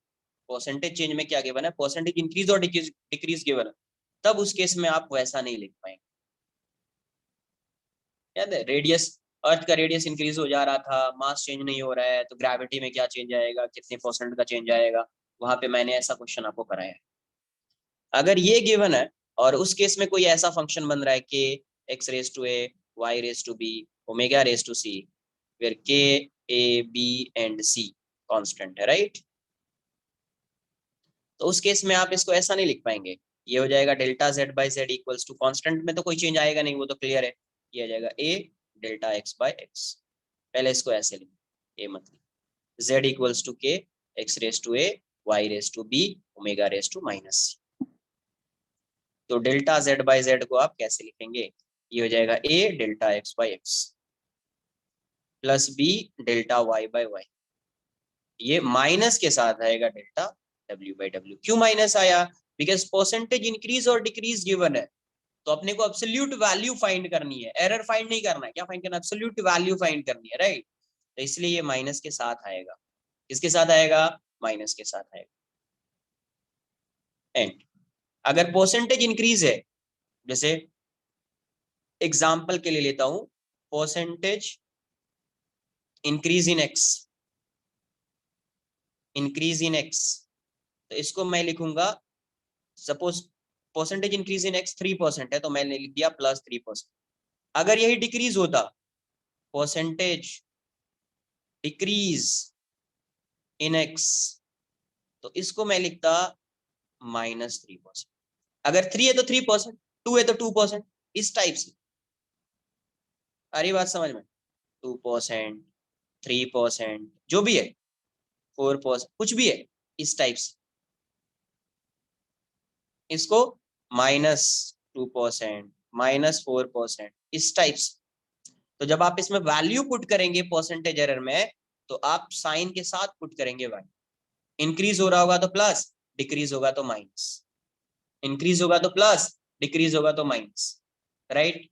परसेंटेज चेंज में क्या गिवन है? परसेंटेज इंक्रीज और डिक्रीज गिवन है। तब उस केस में आप वैसा नहीं लिख पाएंगे। याद है, रेडियस, अर्थ का रेडियस इंक्रीज हो जा रहा था, मास चेंज नहीं हो रहा है, तो ग्रेविटी में क्या चेंज आएगा, कितने परसेंट का चेंज आएगा? वहां पे मैंने ऐसा क्वेश्चन आपको कराया है। अगर ये गिवन है और उस केस में कोई ऐसा फंक्शन बन रहा है k x raise to a y raise to b omega raise to c, where k a b and c constant है, राइट। तो उस केस में आप इसको ऐसा नहीं लिख पाएंगे, ये हो जाएगा delta Z by Z equals to, constant में तो कोई चेंज आएगा नहीं, वो तो क्लियर है, ये आ जाएगा ए डेल्टा एक्स बाई एक्स। पहले इसको ऐसे लिख, ए मतलब z equals to k x raise to a y raise to b omega raise to minus c. तो डेल्टा जेड बाई जेड को आप कैसे लिखेंगे, ये हो जाएगा ए delta x by x plus B delta Y by Y, ये minus के साथ आएगा डेल्टा डब्ल्यू बाई डब्ल्यू। क्यों माइनस आया, बिकॉज परसेंटेज इंक्रीज और डिक्रीज गिवन है, तो अपने को एब्सोल्यूट वैल्यू फाइंड करनी है, एरर फाइंड नहीं करना है, क्या फाइंड करना है, एब्सोल्यूट वैल्यू फाइंड करनी है, राइट। तो इसलिए ये माइनस के साथ आएगा, किसके साथ आएगा, माइनस के साथ आएगा। एंड अगर परसेंटेज इंक्रीज है, जैसे एग्जाम्पल के लिए लेता हूं, percentage increase in x, increase in x, तो इसको मैं लिखूंगा, suppose percentage increase in x 3% है, तो मैंने लिख दिया प्लस 3%। अगर यही डिक्रीज होता, परसेंटेज डिक्रीज इन एक्स, तो इसको मैं लिखता -3%। अगर 3 है तो 3%, 2 है तो 2%, इस टाइप से। अरे बात समझ में, 2%, 3%, जो भी है, 4%, कुछ भी है, इस टाइप से। इसको -2%, -4%, इस टाइप से। तो जब आप इसमें वैल्यू पुट करेंगे परसेंटेज एरर में, तो आप साइन के साथ पुट करेंगे वैल्यू, इंक्रीज हो रहा होगा तो प्लस, डिक्रीज होगा तो माइनस, इंक्रीज होगा तो प्लस, डिक्रीज होगा तो माइनस, राइट।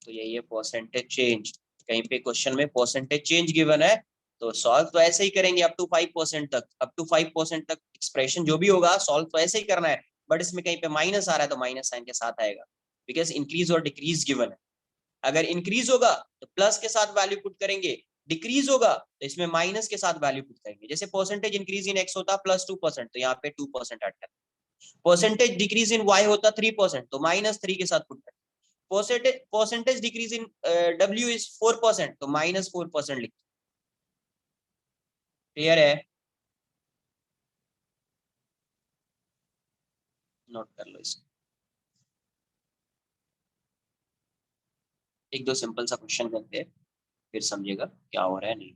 तो यही है परसेंटेज चेंज। कहीं पे क्वेश्चन में परसेंटेज चेंज गिवन है, तो सॉल्व तो ऐसे ही करेंगे अप टू 5% तक, अप टू 5% तक एक्सप्रेशन जो भी होगा सॉल्व तो ऐसे ही करना है, बट इसमें कहीं पे माइनस आ रहा है तो माइनस साइन के साथ आएगा, बिकॉज इंक्रीज और डिक्रीज गिवन है। अगर इंक्रीज होगा तो प्लस के साथ वैल्यू पुट करेंगे, डिक्रीज होगा तो इसमें माइनस के साथ वैल्यू पुट करेंगे। जैसे परसेंटेज इंक्रीज इन एक्स होता +2%, तो यहाँ पे 2% ऐड करें। परसेंटेज डिक्रीज इन वाई होता 3%, तो -3 के साथ पुट करें। Percentage decrease in W is 4%, तो -4% लिख। क्लियर है, नोट कर लो इसको। एक दो सिंपल सा क्वेश्चन करते हैं, फिर समझेगा क्या हो रहा है नहीं।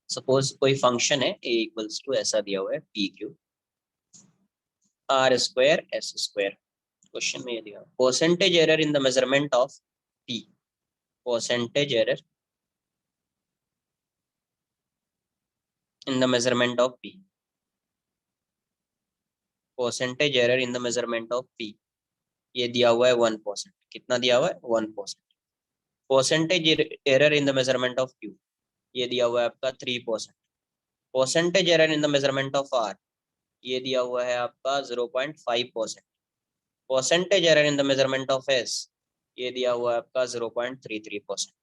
सपोज कोई फंक्शन है a इक्वल्स टू ऐसा दिया हुआ है p Q, R square S square. Question में ये दिया percentage error in the measurement of P, percentage error in the measurement of P, percentage error in the measurement of P, ये दिया हुआ है 1%। कितना दिया हुआ है? 1%। Percentage error in the measurement of Q, ये दिया हुआ है आपका 3%। Percentage error in the measurement of R, ये दिया हुआ है आपका 0.5%। Percentage error in the measurement of S, ये दिया हुआ है आपका 0.33%,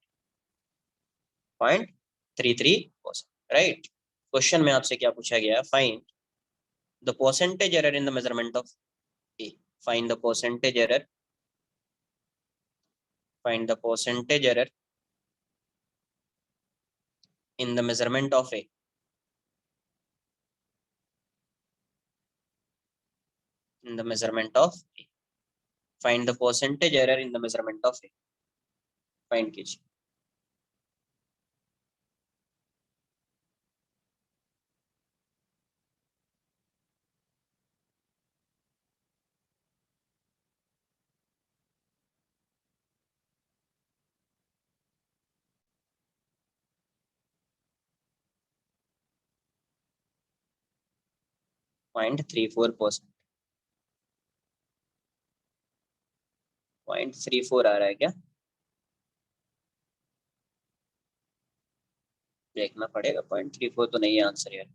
0.33%, राइट। क्वेश्चन में आपसे क्या पूछा गया है? Find the percentage error in the measurement of A, find the percentage error, find the percentage error in the measurement of a, in the measurement of a, find the percentage error in the measurement of a, find कीजिए। Point 34%, 0.34 आ रहा है क्या? देखना पड़ेगा। 0.34 तो नहीं है answer यार।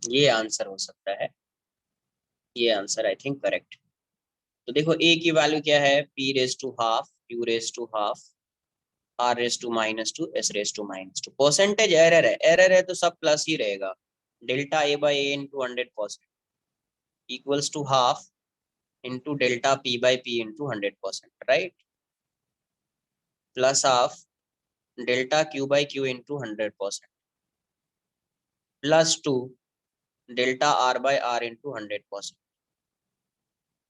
ये आंसर हो सकता है, ये आंसर आई थिंक करेक्ट। तो देखो ए की वैल्यू क्या है? p raise to half, q raise to half, r raise to -2, s raise to -2। Percentage error है तो सब प्लस ही रहेगा। Delta a by a into 100% equals to half into delta p by p into 100%, right. Plus half delta q by q into 100% plus 2 delta r by r into 100%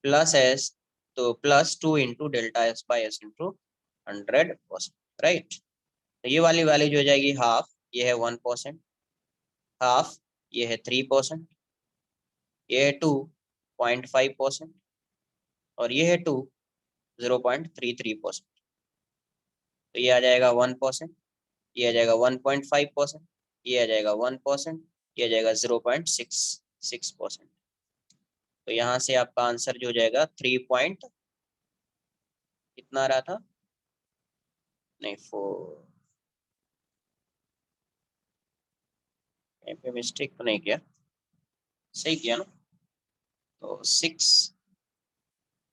plus s, तो plus 2 into delta s by s into 100%, right. तो ये वाली value जो हो जाएगी half, ये है 1%, half ये है 3%, ये है 2.5% और ये है 0.33%। तो ये आ जाएगा 1%, ये आ जाएगा 1.5%, ये आ जाएगा 1%, ये आ जाएगा 0.66%। तो यहाँ से आपका आंसर जो हो जाएगा 3 पॉइंट कितना आ रहा था? नहीं 4, यहाँ पे मिस्टेक तो नहीं किया, सही किया ना? तो 6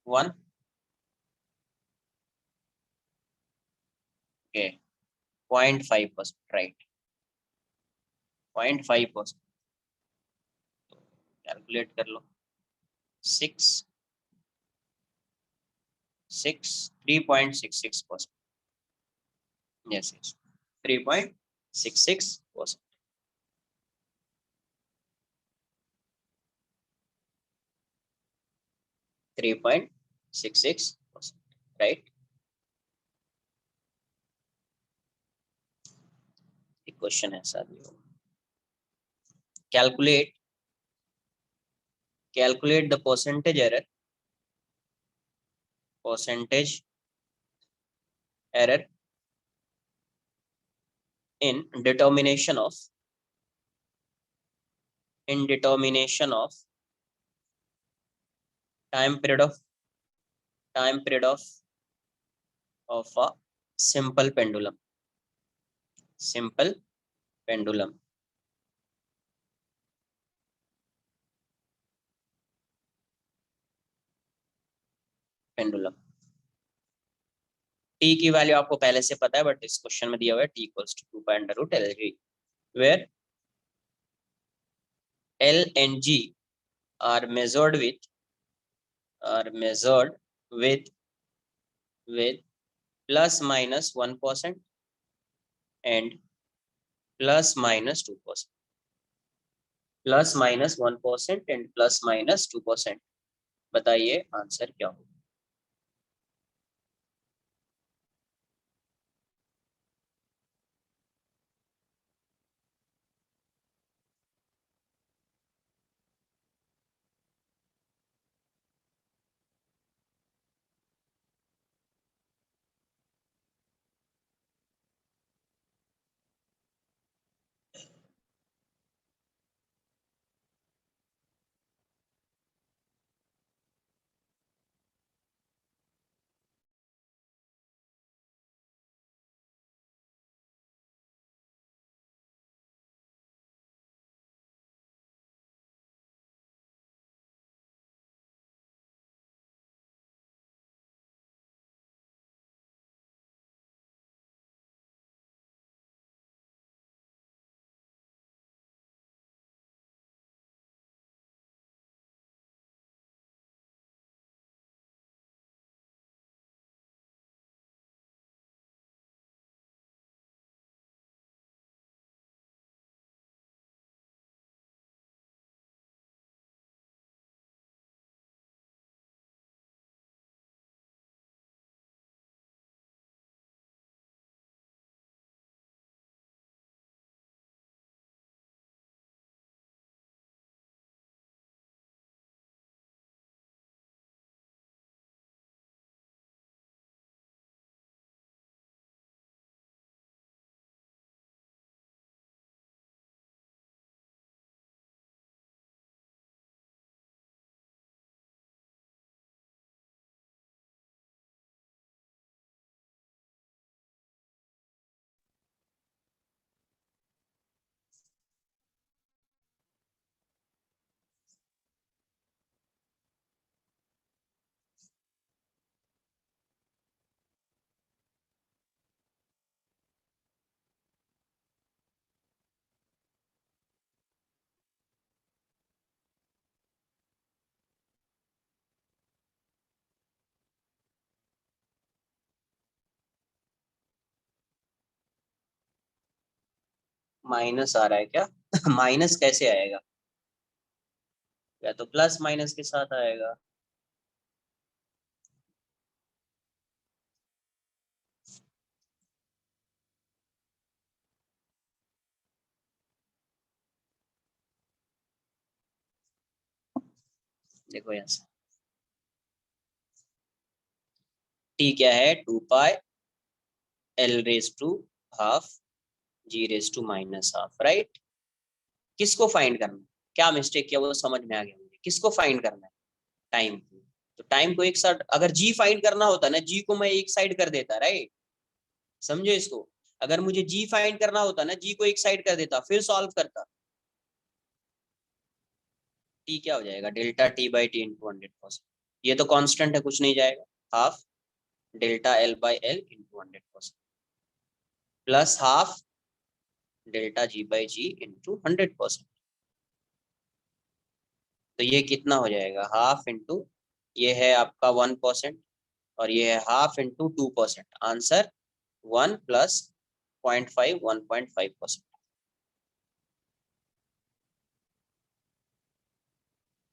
1 के 0.5%, राइट, 0.5%। कैलकुलेट कर लो। 3.66%, यस यस, 3.66%, 3.66%, राइट। एक क्वेश्चन ऐसा भी होगा, calculate calculate the percentage error in determination of time period of time period of a simple pendulum, simple pendulum। Pendulum T की वैल्यू आपको पहले से पता है, बट इस क्वेश्चन में दिया हुआ है T equals to 2 pi under root L G. where L and G are measured with plus minus 1% and plus minus 2%, plus minus 1% and plus minus 2%. बताइए आंसर क्या होगा? माइनस आ रहा है क्या? माइनस कैसे आएगा? या तो प्लस माइनस के साथ आएगा। देखो यहाँ से टी क्या है? 2 pi L raise to half G raise to minus half, right? किसको फाइंड करना है? क्या मिस्टेक किया वो समझ में आ गया मुझे। किसको फाइंड करना है? टाइम को। तो टाइम को एक साथ अगर जी फाइंड करना होता ना, जी को मैं एक साइड कर देता, राइट? समझो इसको। अगर मुझे जी फाइंड करना होता ना, जी को एक साइड कर देता फिर सॉल्व करता। टी क्या हो जाएगा? Delta T by T into 100%। ये तो कांस्टेंट है, कुछ नहीं जाएगा। Half delta L by L into 100% plus half delta G by G into 100%। तो ये कितना हो जाएगा? हाफ इंटू, ये है आपका 1% और ये है हाफ इंटू 2%। Answer 1 plus 0.5 1.5%।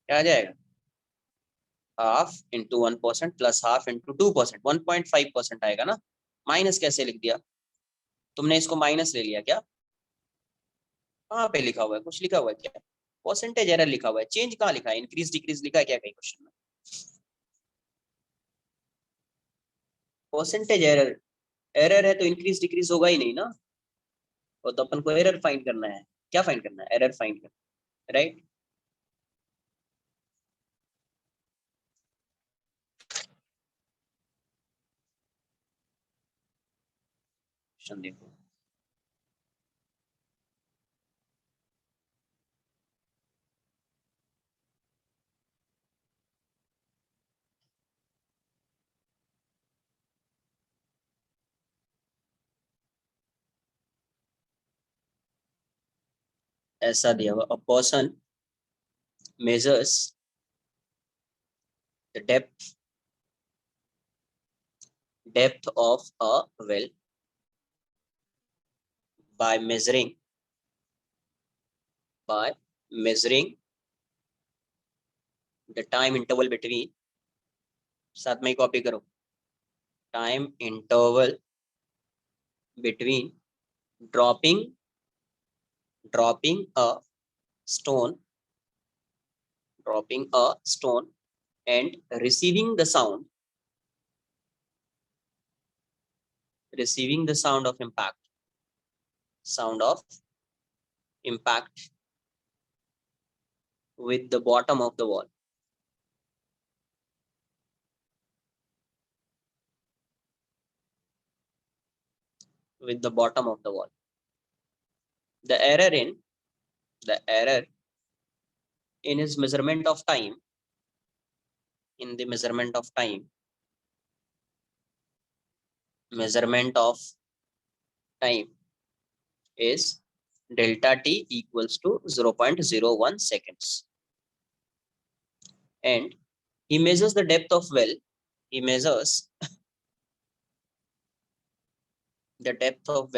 क्या आ जाएगा? Half into 1% plus half into 2%, 1.5% आएगा ना। माइनस कैसे लिख दिया तुमने? इसको माइनस ले लिया क्या? कहाँ पे लिखा हुआ है? कुछ लिखा हुआ है क्या? परसेंटेज एरर लिखा हुआ है। चेंज कहाँ लिखा है? इंक्रीज डिक्रीज लिखा है क्या कहीं क्वेश्चन में? परसेंटेज एरर, एरर है तो इंक्रीज डिक्रीज होगा ही नहीं ना। वो तो अपन को एरर फाइंड करना है। क्या फाइंड करना है? एरर फाइंड करना है, राइट? क्वेश्चन देखो। ऐसा दिया हुआ, a person measures the depth of a well by measuring the time interval between, साथ में ही कॉपी करो, time interval between dropping a stone and receiving the sound of impact with the bottom of the wall. The error in his measurement of time, is delta t equals to 0.01 seconds, and he measures the depth of well. He measures the depth of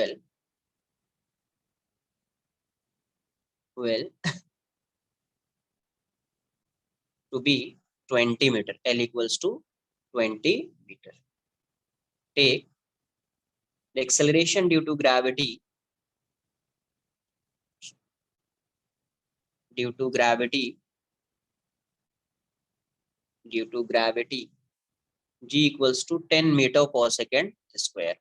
well to be 20 meter. L equals to 20 meter. Take the acceleration due to gravity g equals to 10 meter per second square.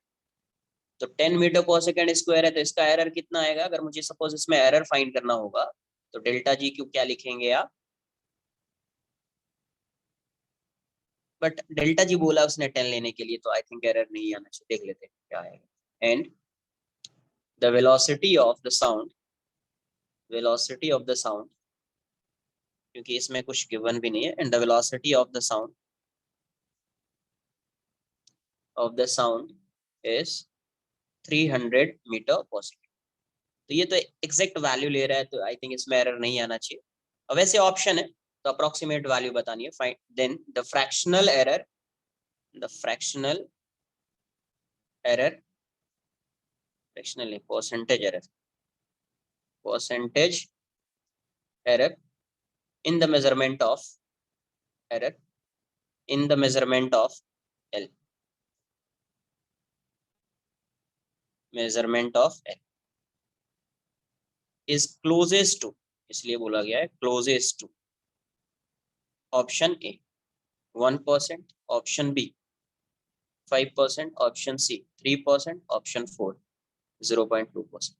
तो 10 metre per second square है, तो इसका error कितना आएगा? अगर मुझे suppose इसमें error find करना होगा तो डेल्टा जी क्यू क्या लिखेंगे आप? बट डेल्टा जी बोला उसने 10 लेने के लिए, तो आई थिंक एरर नहीं आना चाहिए, देख लेते हैं क्या आएगा. And the velocity of the sound, क्योंकि इसमें कुछ गिवन भी नहीं है, and the velocity of the sound is 300 metre per second. तो ये तो एग्जैक्ट वैल्यू ले रहा है, तो आई थिंक इसमें एरर नहीं आना चाहिए. अब वैसे ऑप्शन है तो अप्रोक्सीमेट वैल्यू बतानी है. Find then the fractional error percentage error in the measurement of L is closest to, इसलिए बोला गया है closest to option A 1%, option B 5%, option C 3%, option 4 0.2%.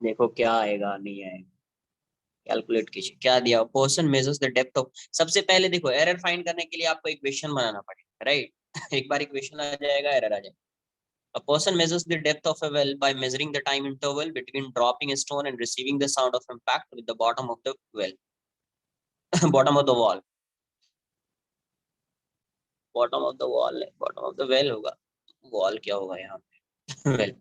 देखो क्या आएगा, नहीं आएगा, कैलकुलेट कीजिए. क्या दिया? Person measures the depth of. सबसे पहले देखो, एरर फाइंड करने के लिए आपको इक्वेशन बनाना पड़ेगा, राइट? एक बार इक्वेशन आ जाएगा, एरर आ जाएगा. A person measures the depth of a well by measuring the time interval between dropping a stone and receiving the sound of impact with the bottom of the well. bottom of the wall. Bottom of the well होगा. Wall क्या होगा यहाँ पे? Well.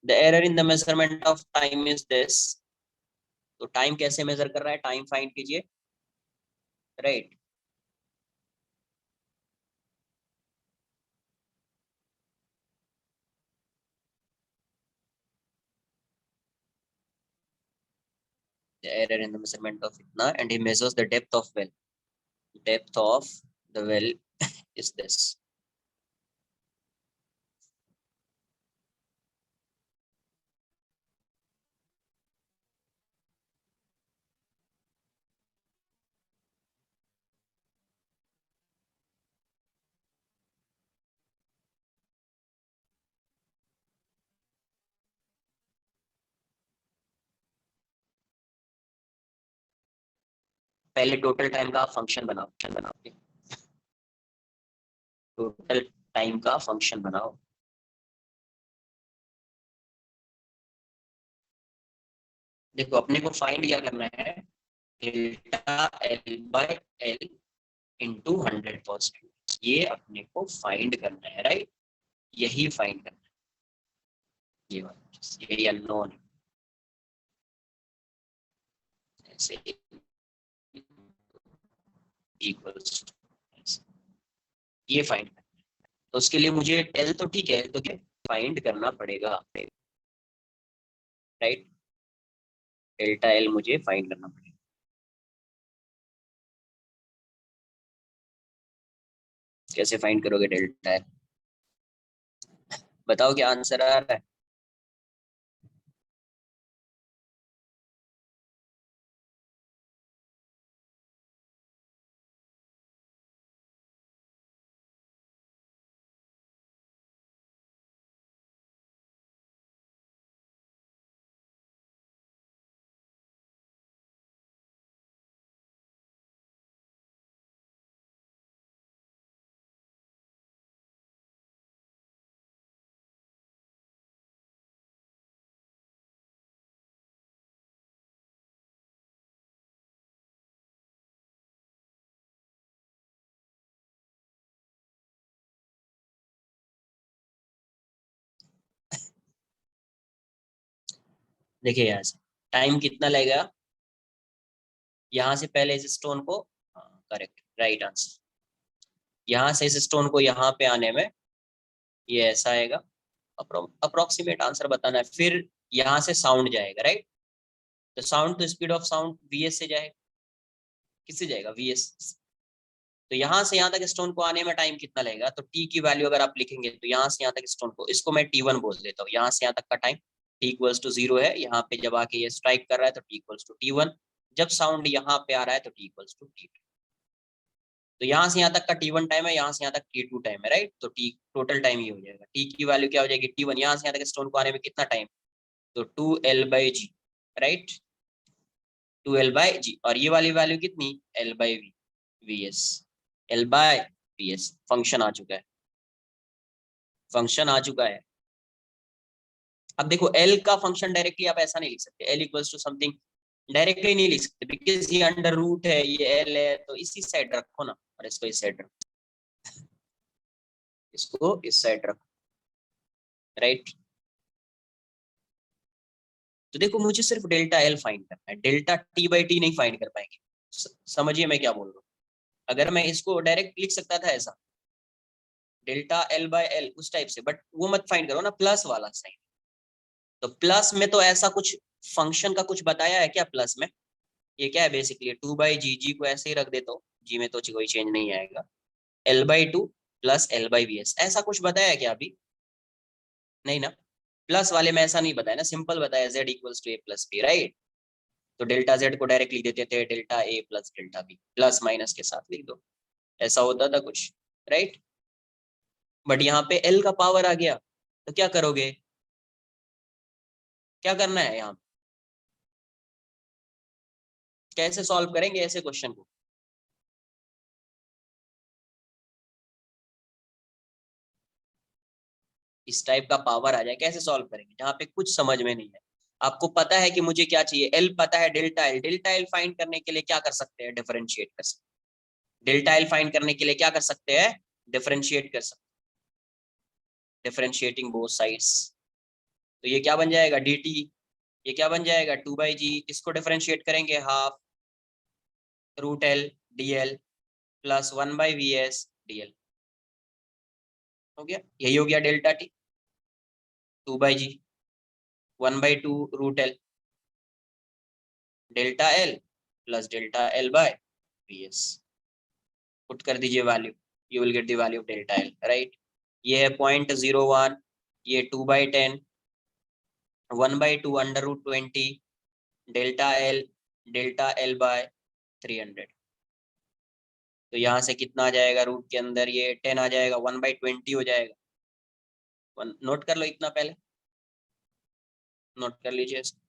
The error in the measurement of time is this. तो time कैसे major कर रहा है? टाइम फाइंड कीजिए, right? The error in the measurement of itna, and he measures the depth of well. Depth of the well is this. पहले total time का function बनाओ. Total time का फंक्शन बनाओ. देखो अपने को फाइंड क्या करना है? Delta L by L into 100%. ये अपने को फाइंड करना है, राइट? यही फाइंड करना है. ये यही अननोन ऐसे इक्वल्स, ये फाइंड, तो उसके लिए मुझे एल तो ठीक है, तो क्या फाइंड करना पड़ेगा, राइट। डेल्टा एल मुझे फाइंड करना पड़ेगा। कैसे फाइंड करोगे डेल्टा एल, बताओ क्या आंसर आ रहा है। देखिए यहाँ से टाइम कितना लगेगा, यहाँ से पहले इस स्टोन को, करेक्ट राइट आंसर, यहाँ से इस स्टोन को यहाँ पे आने में ये ऐसा आएगा, अप्रोक्सीमेट आंसर बताना है। फिर यहाँ से साउंड जाएगा, राइट। तो साउंड, तो स्पीड ऑफ साउंड वीएस से जाएगा, किससे जाएगा, वीएस। तो यहाँ से यहाँ तक स्टोन को आने में टाइम कितना लगेगा, तो टी की वैल्यू अगर आप लिखेंगे तो यहाँ से यहाँ तक स्टोन को, इसको मैं टी वन बोल देता हूँ, यहाँ से यहाँ तक का टाइम टी इक्वल्स टू 0 है। यहाँ पे जब आके ये स्ट्राइक कर रहा है तो T equals to T one, जब साउंड यहाँ पे आ रहा है तो T equals to T two. तो यहाँ से यहाँ तक का टी वन टाइम है, यहाँ से यहाँ तक टी टू टाइम है, राइट। तो टी टोटल टाइम ये हो जाएगा, टी की वैल्यू क्या हो जाएगी, टी वन, यहाँ से यहाँ तक स्टोन को आने में कितना टाइम, तो 2L/G, राइट। 2L/G, और ये वाली वैल्यू कितनी, L/V, VS, L/VS फंक्शन आ चुका है, फंक्शन आ चुका है। अब देखो एल का फंक्शन डायरेक्टली आप ऐसा नहीं लिख सकते, L equals to something directly नहीं लिख सकते, बिकॉज ये अंडर रूट है, ये एल है, तो इसी साइड रखो ना, और इसको इस साइड रखो, इसको इस साइड रखो, राइट। तो देखो मुझे सिर्फ डेल्टा एल फाइंड करना है, डेल्टा टी बाई टी नहीं फाइंड कर पाएंगे। समझिए मैं क्या बोल रहा हूँ, अगर मैं इसको डायरेक्ट लिख सकता था ऐसा, डेल्टा एल बाय एल उस टाइप से, बट वो मत फाइंड करो ना, प्लस वाला साइन। तो प्लस में तो ऐसा कुछ फंक्शन का कुछ बताया है क्या प्लस में, ये क्या है बेसिकली 2/जी, जी को ऐसे ही रख देता हूँ, जी में तो कोई चेंज नहीं आएगा, L/2 प्लस L/VS, ऐसा कुछ बताया है क्या अभी, नहीं ना। प्लस वाले में ऐसा नहीं बताया ना, सिंपल बताया Z equals to A plus B, right. तो डेल्टा Z को डायरेक्ट लिख देते थे delta A plus delta B, plus minus के साथ लिख दो, ऐसा होता था कुछ, राइट। बट यहाँ पे L का पावर आ गया, तो क्या करोगे, क्या करना है यहाँ, कैसे सॉल्व करेंगे ऐसे क्वेश्चन को, इस टाइप का पावर आ जाए कैसे सॉल्व करेंगे, जहाँ पे कुछ समझ में नहीं है। आपको पता है कि मुझे क्या चाहिए, एल पता है, delta L, delta L find करने के लिए क्या कर सकते हैं, डिफरेंशिएट कर सकते हैं, डेल्टा एल फाइंड करने के लिए क्या कर सकते हैं, डिफरेंशिएट कर सकते हैं, डिफरेंशिएटिंग बोथ साइड्स। तो ये क्या बन जाएगा, डी टी, ये क्या बन जाएगा 2/जी, इसको डिफरेंशिएट करेंगे half root l d l plus 1/VS DL, हो गया, यही हो गया डेल्टा टी, 2/जी, 1/2 root l delta l plus delta L/VS, put कर दीजिए value, you will get the value of delta l, right. ये है 0.01, ये 2/10, 1/2 √20, डेल्टा एल बाय 300। तो यहाँ से कितना आ जाएगा, रूट के अंदर ये 10 आ जाएगा, 1/20 हो जाएगा, नोट कर लो इतना पहले, नोट कर लीजिए इसको।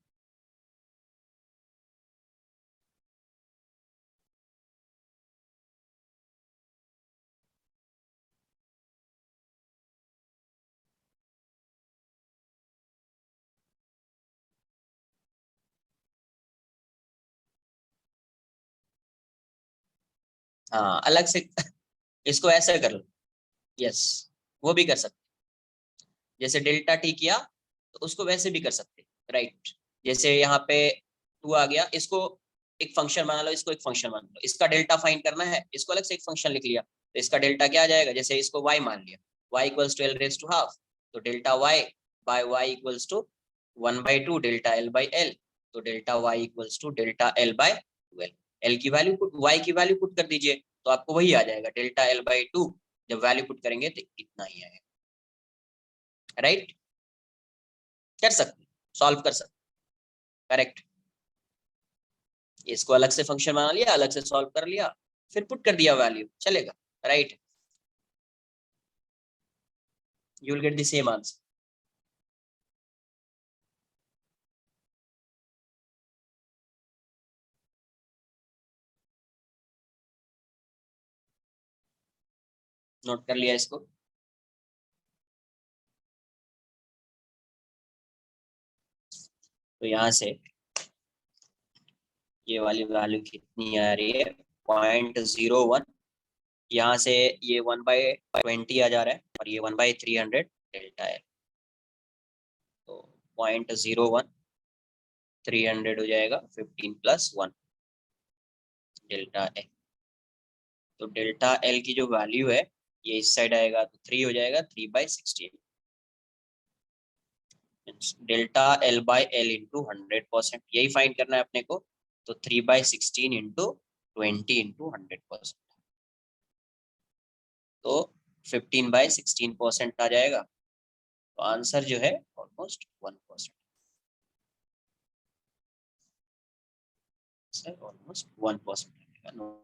हाँ अलग से इसको ऐसे कर लो, यस, वो भी कर सकते, जैसे डेल्टा टी किया तो उसको वैसे भी कर सकते हैं, राइट। जैसे यहाँ पे 2 आ गया, इसको एक फंक्शन बना लो, इसको एक फंक्शन बना लो, इसका डेल्टा फाइंड करना है, इसको अलग से एक फंक्शन लिख लिया, तो इसका डेल्टा क्या आ जाएगा, जैसे इसको y मान लिया, y equals to l raise to half, तो delta y by y equals to 1/2 delta l by l, तो delta y equals to delta l by 12। l की वैल्यू पुट, y की वैल्यू पुट कर दीजिए, तो आपको वही आ जाएगा डेल्टा l बाई 2, जब वैल्यू पुट करेंगे तो इतना ही आएगा, राइट। कर सकते, सॉल्व कर सकते, करेक्ट। इसको अलग से फंक्शन बना लिया, अलग से सॉल्व कर लिया, फिर पुट कर दिया वैल्यू, चलेगा, right. You will get the same answer. Note कर लिया इसको। तो यहाँ से ये वाली वैल्यू कितनी आ रही है, 0.01। यहाँ से ये 1/20 आ जा रहा है, और ये 1/300 डेल्टा है, तो 0.01, 300 हो जाएगा 15 + 1 डेल्टा एल। तो डेल्टा एल की जो वैल्यू है, ये इस साइड आएगा तो 3 हो जाएगा, 3/16, delta L by L into 100%, यही फाइंड करना है अपने को। तो 3/16 इंटू 20 इंटू 100%, तो 15/16% आ जाएगा। तो आंसर जो है ऑलमोस्ट 1%, सर ऑलमोस्ट 1% नो।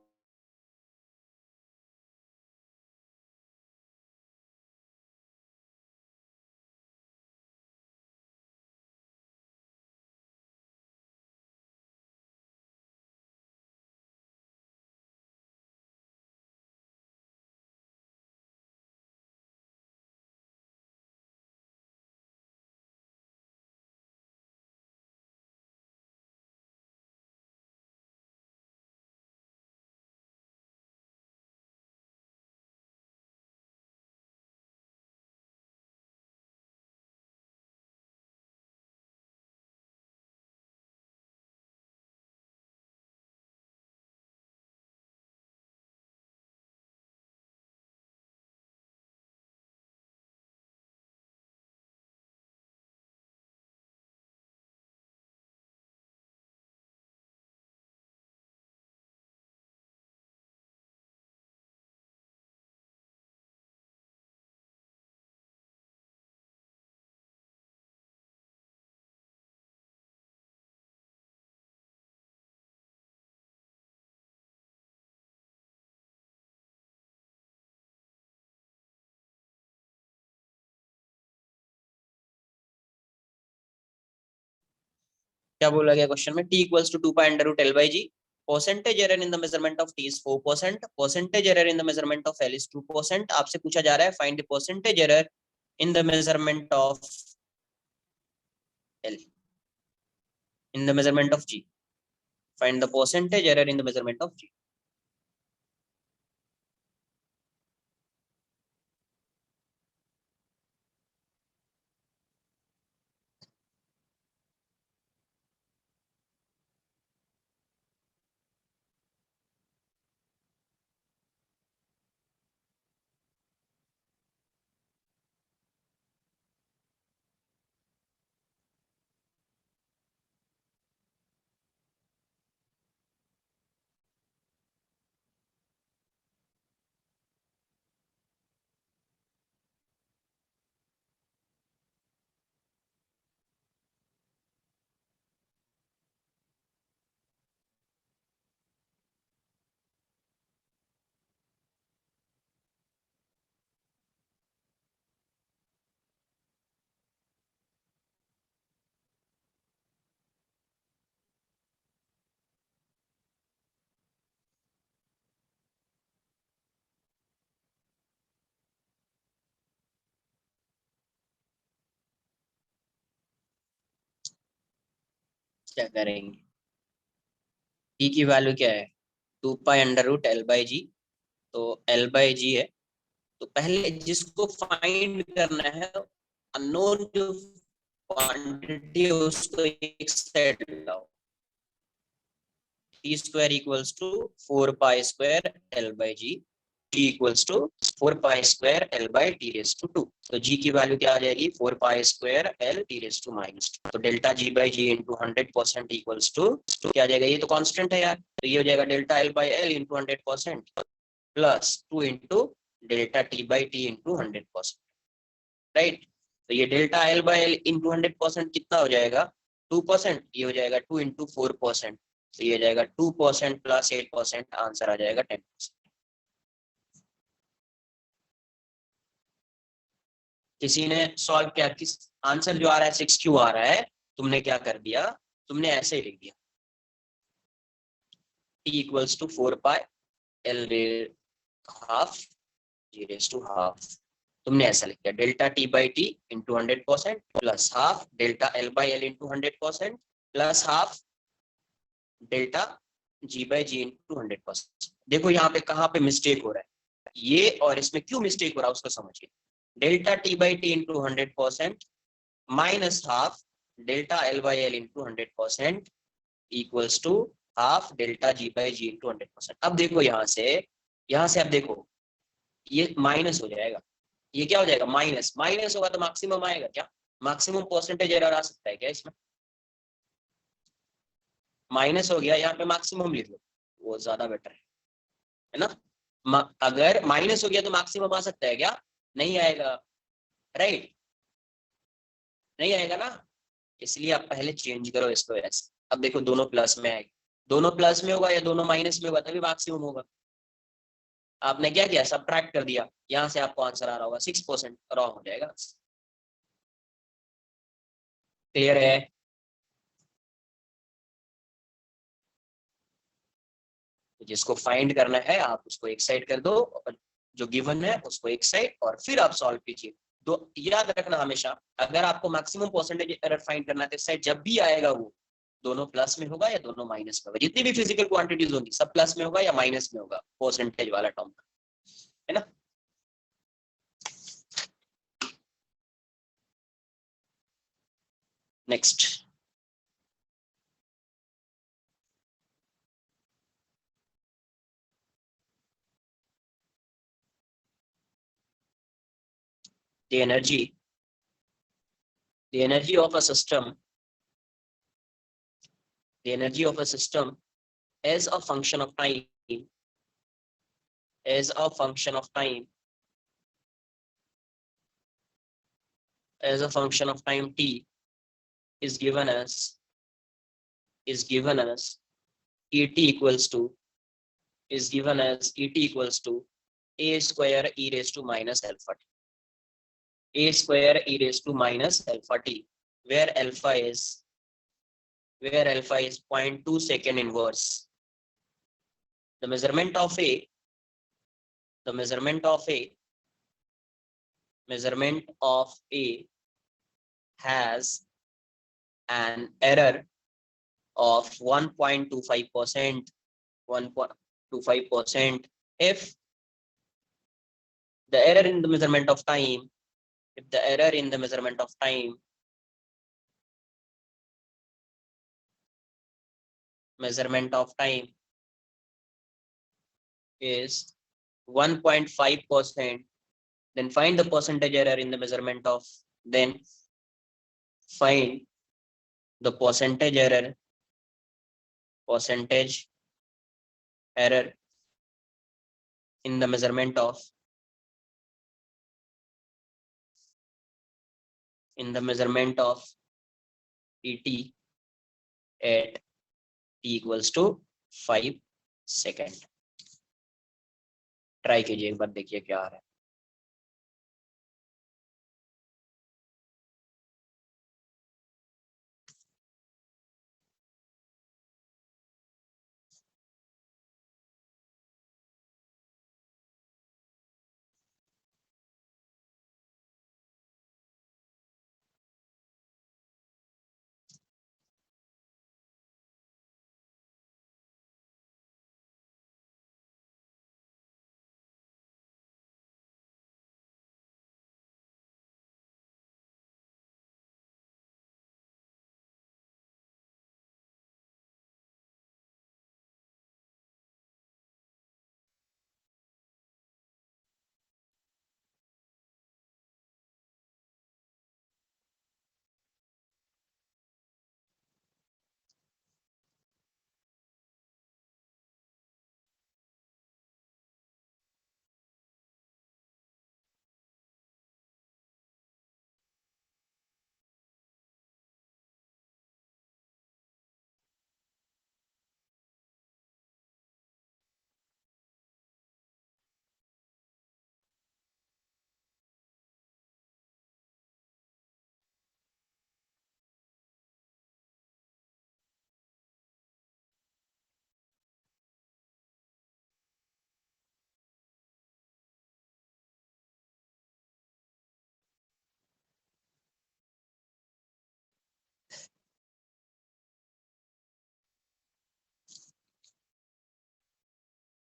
क्या बोला गया क्वेश्चन में, t equals to 2 π √L/g, percentage error in the measurement of t is 4%, percentage error in the measurement of L is 2%। आपसे पूछा जा रहा है find the percentage error in the measurement of L in the measurement of G. Find the percentage error in the measurement of G. क्या करेंगे, t की value क्या है, 2 π √L/g, तो L/g है। तो पहले जिसको फाइंड करना है, अननोन जो क्वांटिटी है उसको एक साइड लाओ, T square equals to 4 pi square L by G, g equals to 4 pi square L by T raise to 2। तो g की वैल्यू क्या आ जाएगी 4 pi square L T raise to -2। तो delta g by G into 100% equals to क्या आ जाएगा, ये तो कांस्टेंट है यार, तो ये हो जाएगा delta L by L into 100% plus 2 into delta T by T into 100%, right. तो ये delta L by L into 100% कितना हो जाएगा 2%, ये हो जाएगा 2 इंटू 4%, तो ये हो जाएगा 2% प्लस 8%, आंसर आ जाएगा 10%। किसी ने सॉल्व किया, किस आंसर जो आ रहा है 6 क्यों आ रहा है, तुमने क्या कर दिया, तुमने ऐसे ही लिख दिया t equals to 4 pi L half G raise to half, तुमने ऐसा लिख दिया delta T by T into 100% plus half delta L by L into 100% plus half delta G by G into 100%। देखो यहाँ पे कहाँ पे मिस्टेक हो रहा है, ये और इसमें क्यों मिस्टेक हो रहा है उसको समझिए। Delta T by T into 100% minus half delta L by L into 100% equals to half delta G by G into 100%। अब देखो यहाँ से अब देखो ये माइनस हो जाएगा, ये क्या हो जाएगा माइनस, माइनस होगा तो मैक्सिमम आएगा क्या, मैक्सिमम परसेंटेज एरर आ सकता है क्या इसमें, माइनस हो गया यहाँ पे मैक्सिमम लिख लो, वो ज्यादा बेटर है ना। अगर माइनस हो गया तो मैक्सिमम आ सकता है क्या, नहीं आएगा, राइट, नहीं आएगा ना, इसलिए आप पहले चेंज करो इसको ऐसे। अब देखो दोनों प्लस में आएगा, दोनों प्लस में होगा या दोनों माइनस में होगा तभी मैक्सिमम होगा। आपने क्या किया सब्ट्रैक्ट कर दिया, यहाँ से आपको आंसर आ रहा होगा 6%, रॉन्ग हो जाएगा। क्लियर है, तो जिसको फाइंड करना है आप उसको एक साइड कर दो और जो गिवन है उसको एक साइड, और फिर आप सॉल्व कीजिए। तो याद रखना हमेशा, अगर आपको मैक्सिमम परसेंटेज एरर फाइंड करना है तो साइड जब भी आएगा वो दोनों प्लस में होगा या दोनों माइनस में होगा, जितनी भी फिजिकल क्वांटिटीज होंगी सब प्लस में होगा या माइनस में होगा परसेंटेज वाला टर्म, है ना। Next, the energy, the energy of a system, the energy of a system as a function of time, as a function of time, as a function of time t is given as et equals to a square e raised to minus alpha t, a square e raised to minus alpha t, where alpha is 0.2 second inverse. The measurement of a the measurement of a has an error of 1.25%, 1.25%. If the error in the measurement of time, if the error in the measurement of time is 1.5%, then find the percentage error in the measurement of, then find the percentage error in the measurement of et at t equals to 5 second. Try कीजिए एक बार, देखिए क्या आ रहा है।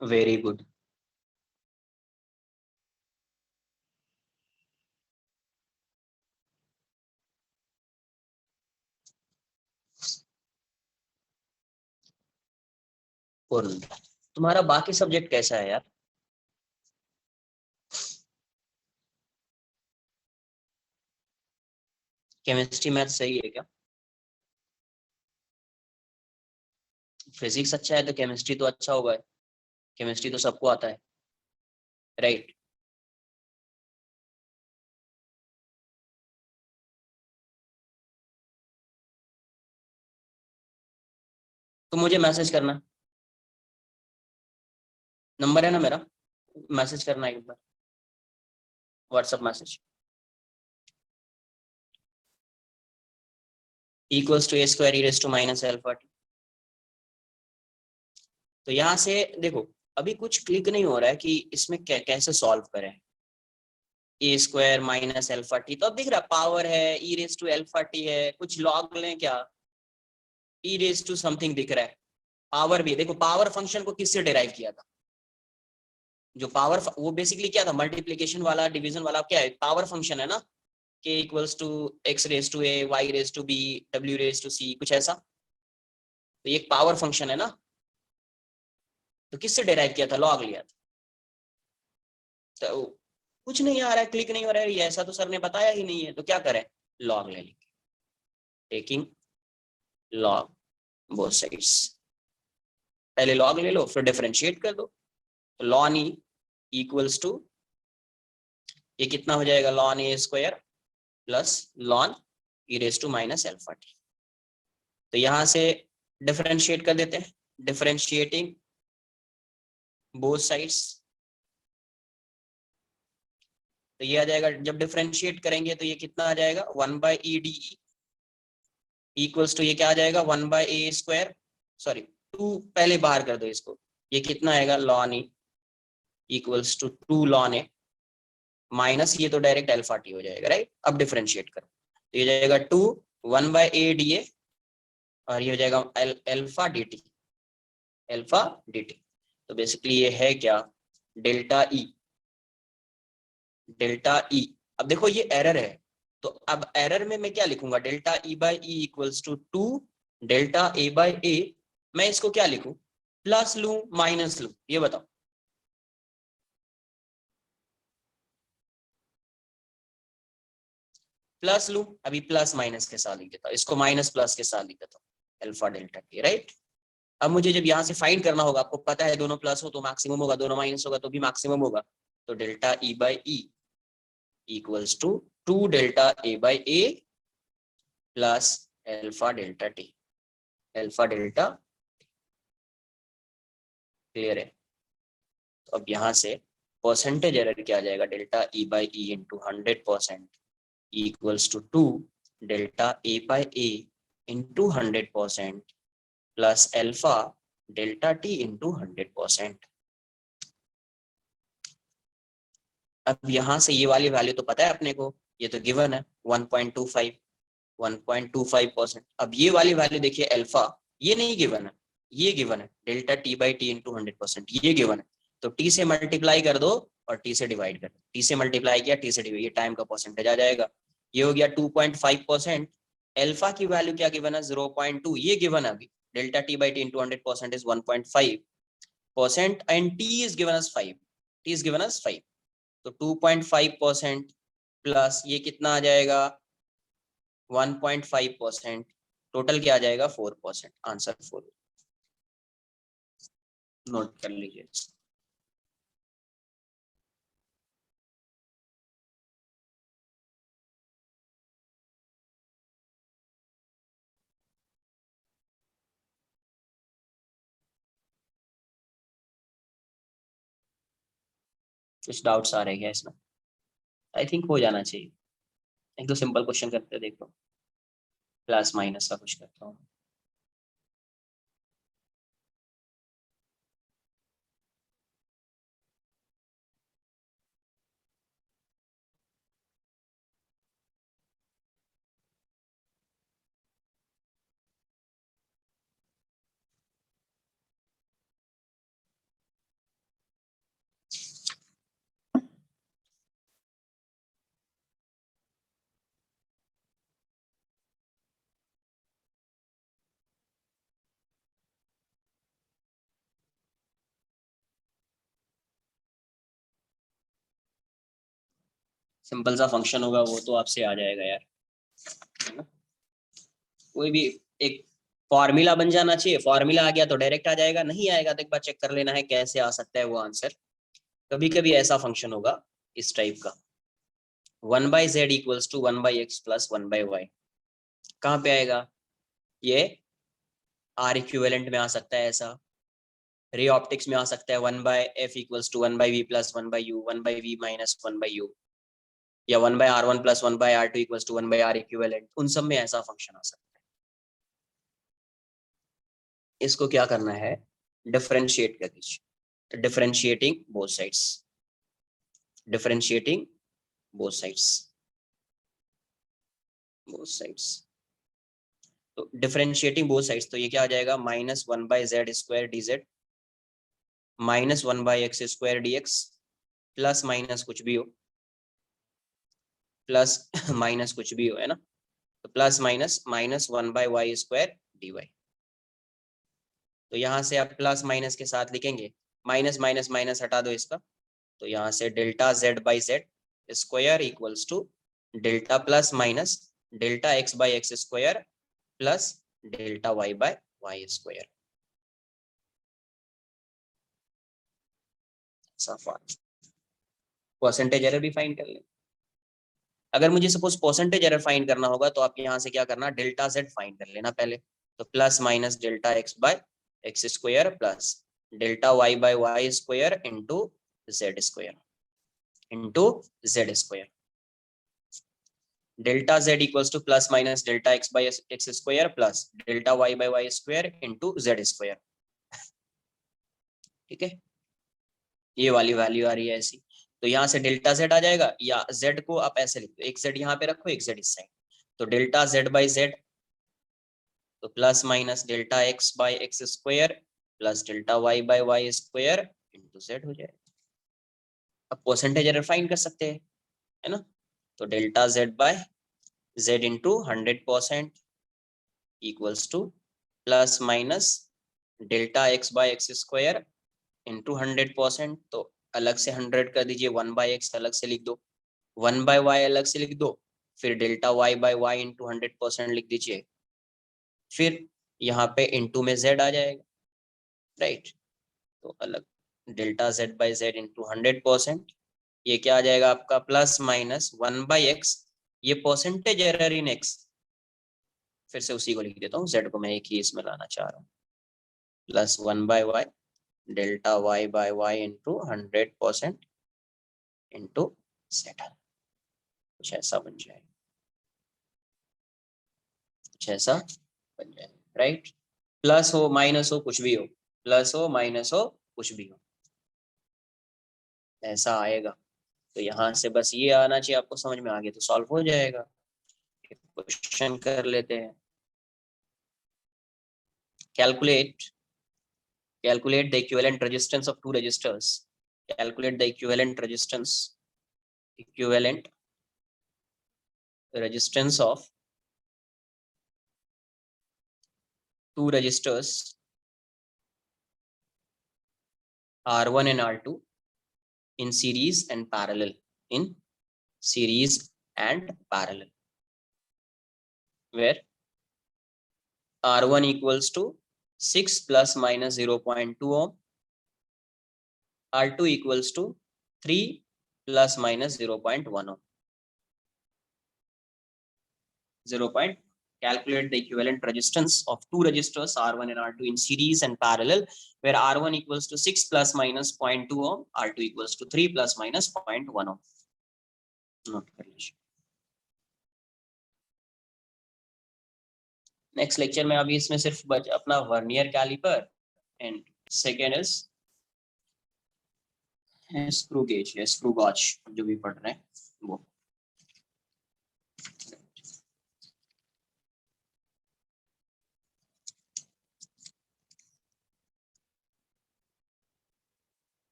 Very good. पूर्ण। तुम्हारा बाकी subject कैसा है यार? केमिस्ट्री मैथ सही है क्या? फिजिक्स अच्छा है तो केमिस्ट्री तो अच्छा होगा। केमिस्ट्री तो सबको आता है, राइट? तो मुझे मैसेज करना, नंबर है ना मेरा, मैसेज करना एक बार, WhatsApp message. Equals to a square e raise to minus alpha T. तो यहाँ से देखो, अभी कुछ क्लिक नहीं हो रहा है कि इसमें कैसे सॉल्व करें। ए स्क्वायर माइनस अल्फा टी, तो अब दिख रहा पावर है, ई रेज टू अल्फा टी है, कुछ लॉग लें क्या? ई रेज टू समथिंग दिख रहा है। पावर भी देखो, पावर फंक्शन को किससे डिराइव किया था? जो पावर वो बेसिकली क्या था, मल्टीप्लीकेशन वाला डिवीजन वाला क्या है, पावर फंक्शन है ना। K equals to x raise to a y raise to b डब्ल्यू रेज टू सी, कुछ ऐसा। तो ये एक पावर फंक्शन है ना। तो किससे डिराइव किया था, लॉग लिया था। तो कुछ नहीं आ रहा है, क्लिक नहीं हो रहा है, ये ऐसा तो सर ने बताया ही नहीं है, तो क्या करें? लॉग ले लेंगे, टेकिंग लॉग बोथ साइड्स। पहले लॉग ले लो फिर डिफरेंशिएट कर दो। तो लॉन ई इक्वल्स टू, ये कितना हो जाएगा, ln A square plus ln E raise to minus alpha T. तो यहां से डिफरेंशिएट कर देते हैं, डिफरेंशिएटिंग बोथ साइड्स। तो ये आ जाएगा, जब डिफरेंशिएट करेंगे तो ये कितना आ जाएगा, 1/e डी इक्वल्स टू, ये क्या आ जाएगा, 1/a² सॉरी 2, पहले बाहर कर दो इसको। ये कितना आएगा, ln E equals to 2 ln A minus, ये तो डायरेक्ट अल्फा टी हो जाएगा, राइट? अब डिफरेंशिएट करो तो ये जाएगा 2 1/a डी ए, और ये हो जाएगा alpha D T, alpha D T. तो बेसिकली ये है क्या, डेल्टा ई, डेल्टा ई। अब देखो ये एरर है, तो अब एरर में मैं क्या लिखूंगा, delta E by E equals to 2 delta A by a. मैं इसको क्या लिखूं, प्लस लूं माइनस लूं, ये बताओ। प्लस लूं, अभी प्लस माइनस के साथ लिख देता हूं, इसको माइनस प्लस के साथ लिख देता हूं, अल्फा डेल्टा टी, राइट? अब मुझे जब यहाँ से फाइंड करना होगा, आपको पता है दोनों प्लस हो तो मैक्सिमम होगा, दोनों माइनस होगा तो भी मैक्सिमम होगा। तो delta E by E equals to 2 delta A by A plus alpha delta T, alpha delta. Clear है? तो अब यहाँ से परसेंटेज एरर क्या आ जाएगा, delta E by E into 100% equals to 2 delta A by A into 100% plus alpha delta T into 100%। अब यहाँ से ये वाली वैल्यू तो पता है अपने को, ये तो गिवन है 1.25, 1.25%। अब ये वाली वैल्यू देखिए अल्फा, ये नहीं गिवन है, ये गिवन है delta T by T into 100%, ये गिवन है। तो टी से मल्टीप्लाई कर दो और टी से डिवाइड कर दो, टी से मल्टीप्लाई किया टी से डिवाइड, ये टाइम का परसेंटेज आ जाएगा। ये हो गया 2.5%। अल्फा की वैल्यू क्या गिवन है, 0.2, ये गिवन है अभी। Delta T by T into 100% is 1.5% and T is given as 5, T is given as 5। तो 2.5% प्लस ये कितना आ जाएगा, 1.5%, टोटल क्या आ जाएगा, 4%। आंसर 4, नोट कर लीजिए। कुछ डाउट्स आ रहे हैं इसमें? आई थिंक हो जाना चाहिए। एक दो सिंपल क्वेश्चन करते हैं, देखो प्लस माइनस का कुछ करता हूँ। सिंपल सा फंक्शन होगा, वो तो आपसे आ जाएगा यार, है ना। कोई भी एक फॉर्मूला बन जाना चाहिए, फॉर्मूला आ गया तो डायरेक्ट आ जाएगा, नहीं आएगा तो एक बार चेक कर लेना है कैसे आ सकता है वो आंसर। कभी कभी ऐसा फंक्शन होगा इस टाइप का, 1/z equals to 1/x plus 1/y। कहाँ पे आएगा ये, आर इक्विवेलेंट में आ सकता है ऐसा, रे ऑप्टिक्स में आ सकता है 1/f equals to 1/v plus 1/u, 1/v minus 1/u, या 1/r1 plus 1/r2 equals to 1/r equivalent, उन सब में ऐसा फंक्शन आ सकता है। इसको क्या करना है, डिफरेंशिएट कर दीजिए, differentiating both sides, differentiating both sides, both sides. तो डिफरेंशिएटिंग बोथ साइड्स, तो ये क्या आ जाएगा, -1/z² dz -1/x² dx, plus minus कुछ भी हो, प्लस माइनस कुछ भी हो, है ना। तो प्लस माइनस -1/y² dy। तो यहाँ से आप प्लस माइनस के साथ लिखेंगे, माइनस माइनस माइनस हटा दो इसका, तो यहाँ से delta z/z² equals to delta plus minus delta x/x² plus delta y/y²। Percentage error भी फाइंड कर लें। अगर मुझे सपोज परसेंटेज एरर फाइंड करना होगा तो आप यहाँ से क्या करना, डेल्टा z फाइंड कर लेना पहले, तो plus minus delta x/x² plus delta y/y² into z²। Delta z equals two plus minus delta x/x² plus delta y/y² into z²। ठीक है, ये वाली वैल्यू आ रही है ऐसी, तो यहाँ से डेल्टा z आ जाएगा, या z को आप ऐसे लिख दो, एक z यहाँ पे रखो, एक z इस साइड, तो डेल्टा z/z, तो plus minus delta x/x² plus delta y/y² into z हो जाएगा। अब परसेंटेज एरर फाइंड कर सकते हैं, है ना। तो delta z/z into 100% equals two plus minus delta x/x² into 100%, तो अलग से 100 कर दीजिए, 1/x अलग से लिख दो, 1/y अलग से लिख दो, फिर डेल्टा y/y इंटू 100% लिख दीजिए, फिर यहाँ पे इंटू में z आ जाएगा, राइट। तो अलग डेल्टा z/z इंटू 100%, ये क्या आ जाएगा आपका, प्लस माइनस 1/x, ये परसेंटेज एरर इन x, फिर से उसी को लिख देता हूँ, z को मैं एक ही इसमें लाना चाह रहा हूँ, plus 1/y delta y/y into 100% into z, कुछ ऐसा बन जाएगा, कुछ ऐसा बन जाएगा, राइट। प्लस हो माइनस हो कुछ भी हो, प्लस हो माइनस हो कुछ भी हो, ऐसा आएगा। तो यहाँ से बस ये आना चाहिए आपको समझ में, आ गया तो सॉल्व हो जाएगा। क्वेश्चन कर लेते हैं, calculate the equivalent resistance of two resistors, calculate the equivalent resistance of two resistors R1 and R2 in series and parallel, in series and parallel, where R1 equals to 6 plus minus 0.2 ohm, R2 equals to 3 plus minus 0.1 ohm. 0. Calculate the equivalent resistance of two resistors R1 and R2 in series and parallel, where R1 equals to 6 plus minus 0.2 ohm, R2 equals to 3 plus minus 0.1 ohm. Note कर लीजिए। Next lecture में अभी इसमें सिर्फ अपना vernier caliper and second is screw gauge या screw gauge, जो भी पढ़ रहे हैं वो।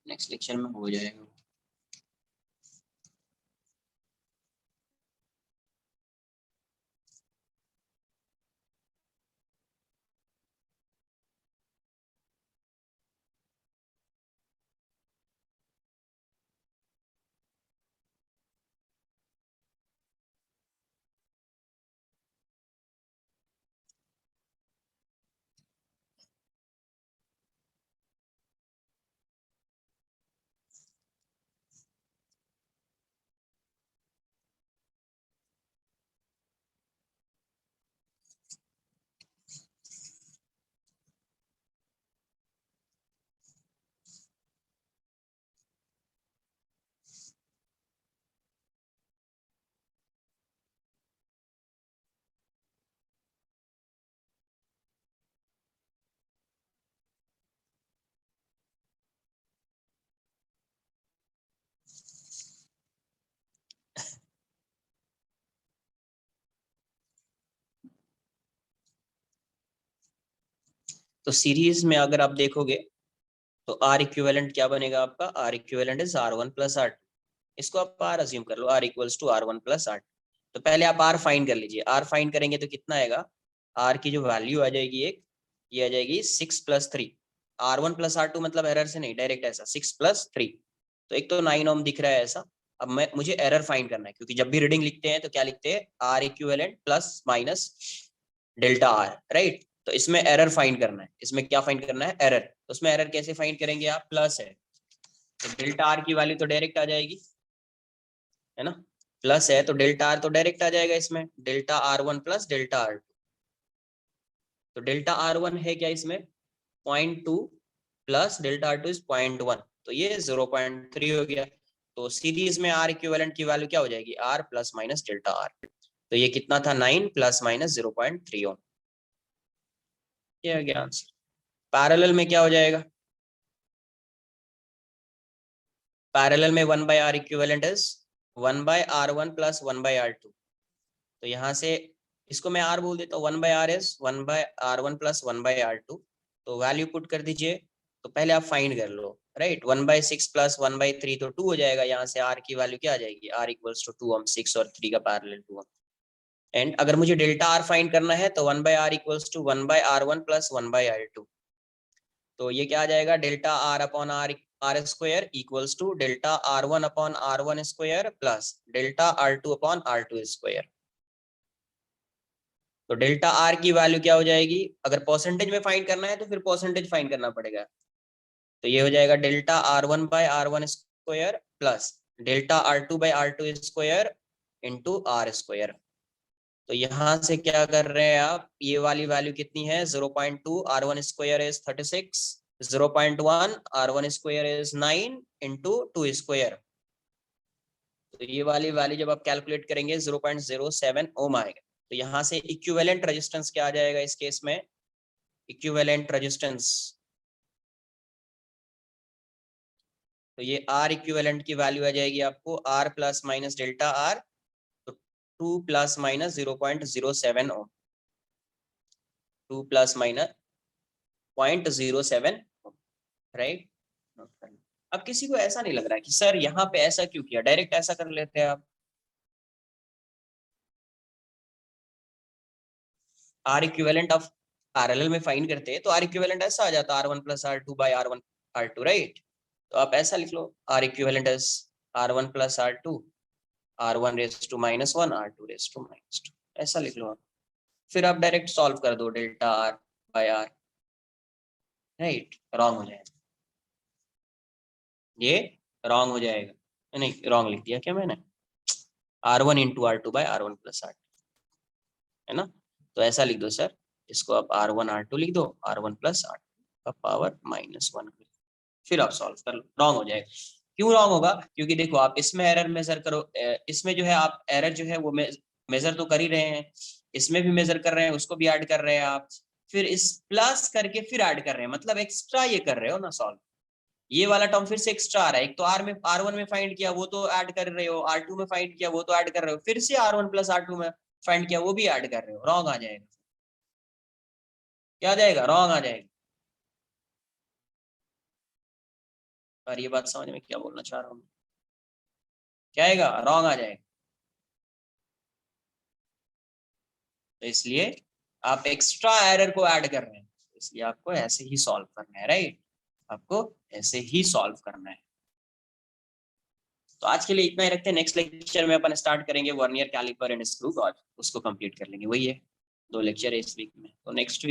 नेक्स्ट लेक्चर में हो जाएगा। तो सीरीज में अगर आप देखोगे तो आर इक्विवेलेंट क्या बनेगा आपका, are equivalent is R1 plus R2। इसको आप आर अज्यूम कर लो, r equals to R1 plus R2। तो पहले आप आर फाइंड कर लीजिए, आर फाइंड करेंगे तो कितना आएगा, आर की जो वैल्यू आ जाएगी एक, ये आ जाएगी 6+3। R1 प्लस R2 मतलब एरर से नहीं, डायरेक्ट ऐसा 6+3। तो एक तो 9 ओम दिख रहा है ऐसा। अब मुझे एरर फाइंड करना है, क्योंकि जब भी रीडिंग लिखते हैं तो क्या लिखते हैं, R equivalent plus minus delta R, right. तो इसमें एरर फाइंड करना है, इसमें क्या फाइंड करना है, एरर। तो उसमें एरर कैसे फाइंड करेंगे आप, प्लस है तो डेल्टा आर की वैल्यू तो डायरेक्ट आ जाएगी, है ना। प्लस है तो डेल्टा आर तो डायरेक्ट आ जाएगा इसमें, delta R1 plus delta R2। तो डेल्टा R1 है क्या इसमें 0.2 प्लस डेल्टा R2 इज 0.1, तो ये 0.3 हो गया। तो सीरीज में आर इक्विवेलेंट की वैल्यू क्या हो जाएगी, R plus minus delta R. तो ये कितना था, 9 प्लस माइनस 0.3 ओम। ये आ गया आंसर। पैरेलल में क्या हो जाएगा, पैरेलल में 1/r equivalent is 1/r1 plus 1/r2। तो यहाँ से इसको मैं r बोल देता हूँ, 1/r is 1/r1 plus 1/r2। तो वैल्यू पुट कर दीजिए। तो पहले आप फाइंड कर लो, राइट। 1/6 प्लस 1/3 तो 2 हो जाएगा। यहाँ से r की वैल्यू क्या आ जाएगी, r इक्वल्स टू 2 ओम, 6 और 3 का पैरेलल 2 ओम। एंड अगर मुझे डेल्टा r फाइंड करना है तो 1/r equals to 1/r1 plus 1/r2। तो ये क्या आ जाएगा, delta r upon r square equals to delta R1 upon R1 square plus delta R2 upon R2 square. तो डेल्टा आर की वैल्यू क्या हो जाएगी, अगर परसेंटेज में फाइंड करना है तो फिर परसेंटेज फाइंड करना पड़ेगा। तो ये हो जाएगा delta R1/R1 square plus delta R2/R2 square into R square. तो यहाँ से क्या कर रहे हैं आप, ये वाली वैल्यू कितनी है 0.2, R1 square is 36, 0.1 R1 square is 9 into 2 square. तो ये वाली वैल्यू जब आप कैलकुलेट करेंगे 0.07 ओम आएगा। तो यहाँ से इक्विवेलेंट रेजिस्टेंस क्या आ जाएगा इस केस में, इक्विवेलेंट रेजिस्टेंस, तो ये R इक्विवेलेंट की वैल्यू आ जाएगी आपको R plus minus delta R, तो 2 प्लस माइनस 0.07 ओम, 2 प्लस माइनस 0.07, राइट। अब किसी को ऐसा नहीं लग रहा है कि सर यहाँ पे ऐसा क्यों किया, डायरेक्ट ऐसा कर लेते हैं आप। आर इक्विवेलेंट ऑफ पैरेलल में फाइंड करते हैं तो आर इक्विवेलेंट ऐसा आ जाता है R1 plus R2 by R1 R2, right. तो आप ऐसा लिख लो, r equivalent is R1 plus R2, R1 raise to -1, R2 raise to -2, ऐसा लिख लो आप। फिर आप डायरेक्ट सॉल्व कर दो delta R by R, right. Wrong हो जाएगा, ये रॉन्ग हो जाएगा, नहीं रॉन्ग लिख दिया क्या मैंने, R1 into R2 by R1 plus R2, है ना। तो ऐसा लिख दो सर, इसको आप R1 R2 लिख दो, R1 प्लस R2 का पावर -1, फिर आप सॉल्व कर लो, रॉन्ग हो जाएगा। क्यों रॉन्ग होगा, क्योंकि देखो आप इसमें एरर मेजर करो, इसमें जो है आप एरर जो है वो मेजर तो कर ही रहे हैं, इसमें भी मेजर कर रहे हैं, उसको भी ऐड कर रहे हैं आप, फिर इस प्लस करके फिर ऐड कर रहे हैं, मतलब एक्स्ट्रा ये कर रहे हो ना सॉल्व। ये वाला टर्म फिर से एक्स्ट्रा आ रहा है, एक तो R1 में फाइंड किया वो तो ऐड कर रहे हो, R2 में फाइंड किया वो तो ऐड कर रहे हो, फिर से R1 प्लस R2 में फाइंड किया वो भी ऐड कर रहे हो, रॉन्ग आ जाएगा। क्या आ जाएगा, रॉन्ग आ जाएगा। और ये बात समझ में क्या बोलना चाह रहा हूँ, क्या आएगा, रॉन्ग आ जाएगा। तो इसलिए आप एक्स्ट्रा एरर को ऐड कर रहे हैं, इसलिए आपको ऐसे ही सॉल्व करना है, राइट। आपको ऐसे ही सॉल्व करना है। तो आज के लिए इतना ही रखते हैं, नेक्स्ट लेक्चर में अपन स्टार्ट करेंगे vernier caliper and screw gauge, उसको कंप्लीट कर लेंगे। वही है, 2 लेक्चर है इस वीक में, तो नेक्स्ट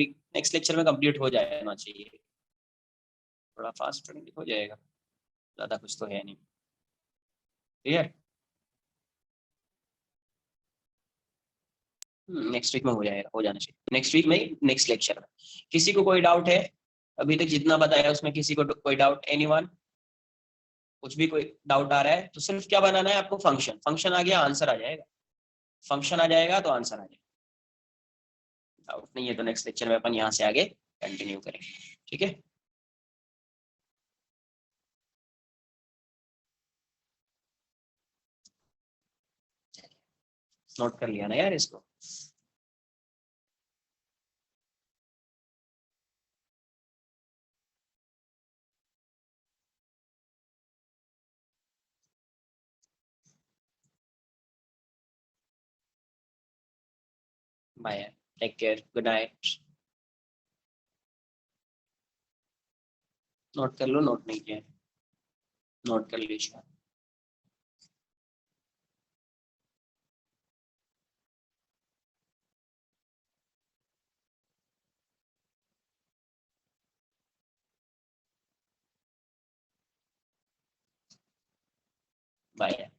लेक्चर में कंप्लीट हो जाना चाहिए, थोड़ा फास्ट हो जाएगा, ज्यादा कुछ तो है नहीं। क्लियर, नेक्स्ट वीक में हो जाएगा, हो जाना चाहिए नेक्स्ट वीक में, नेक्स्ट लेक्चर में। किसी को कोई डाउट है, अभी तक जितना बताया उसमें किसी को कोई डाउट, एनीवन, कुछ भी कोई डाउट आ रहा है तो सिर्फ क्या बनाना है आपको, फंक्शन, फंक्शन आ गया आंसर आ जाएगा, फंक्शन आ जाएगा तो आंसर आ जाएगा। डाउट नहीं है तो नेक्स्ट लेक्चर में अपन यहाँ से आगे कंटिन्यू करेंगे, ठीक है। नोट कर लिया ना यार इसको। Bye, take care, good night. Note कर लो, नोट नहीं किया, नोट कर लीजिए। बाय।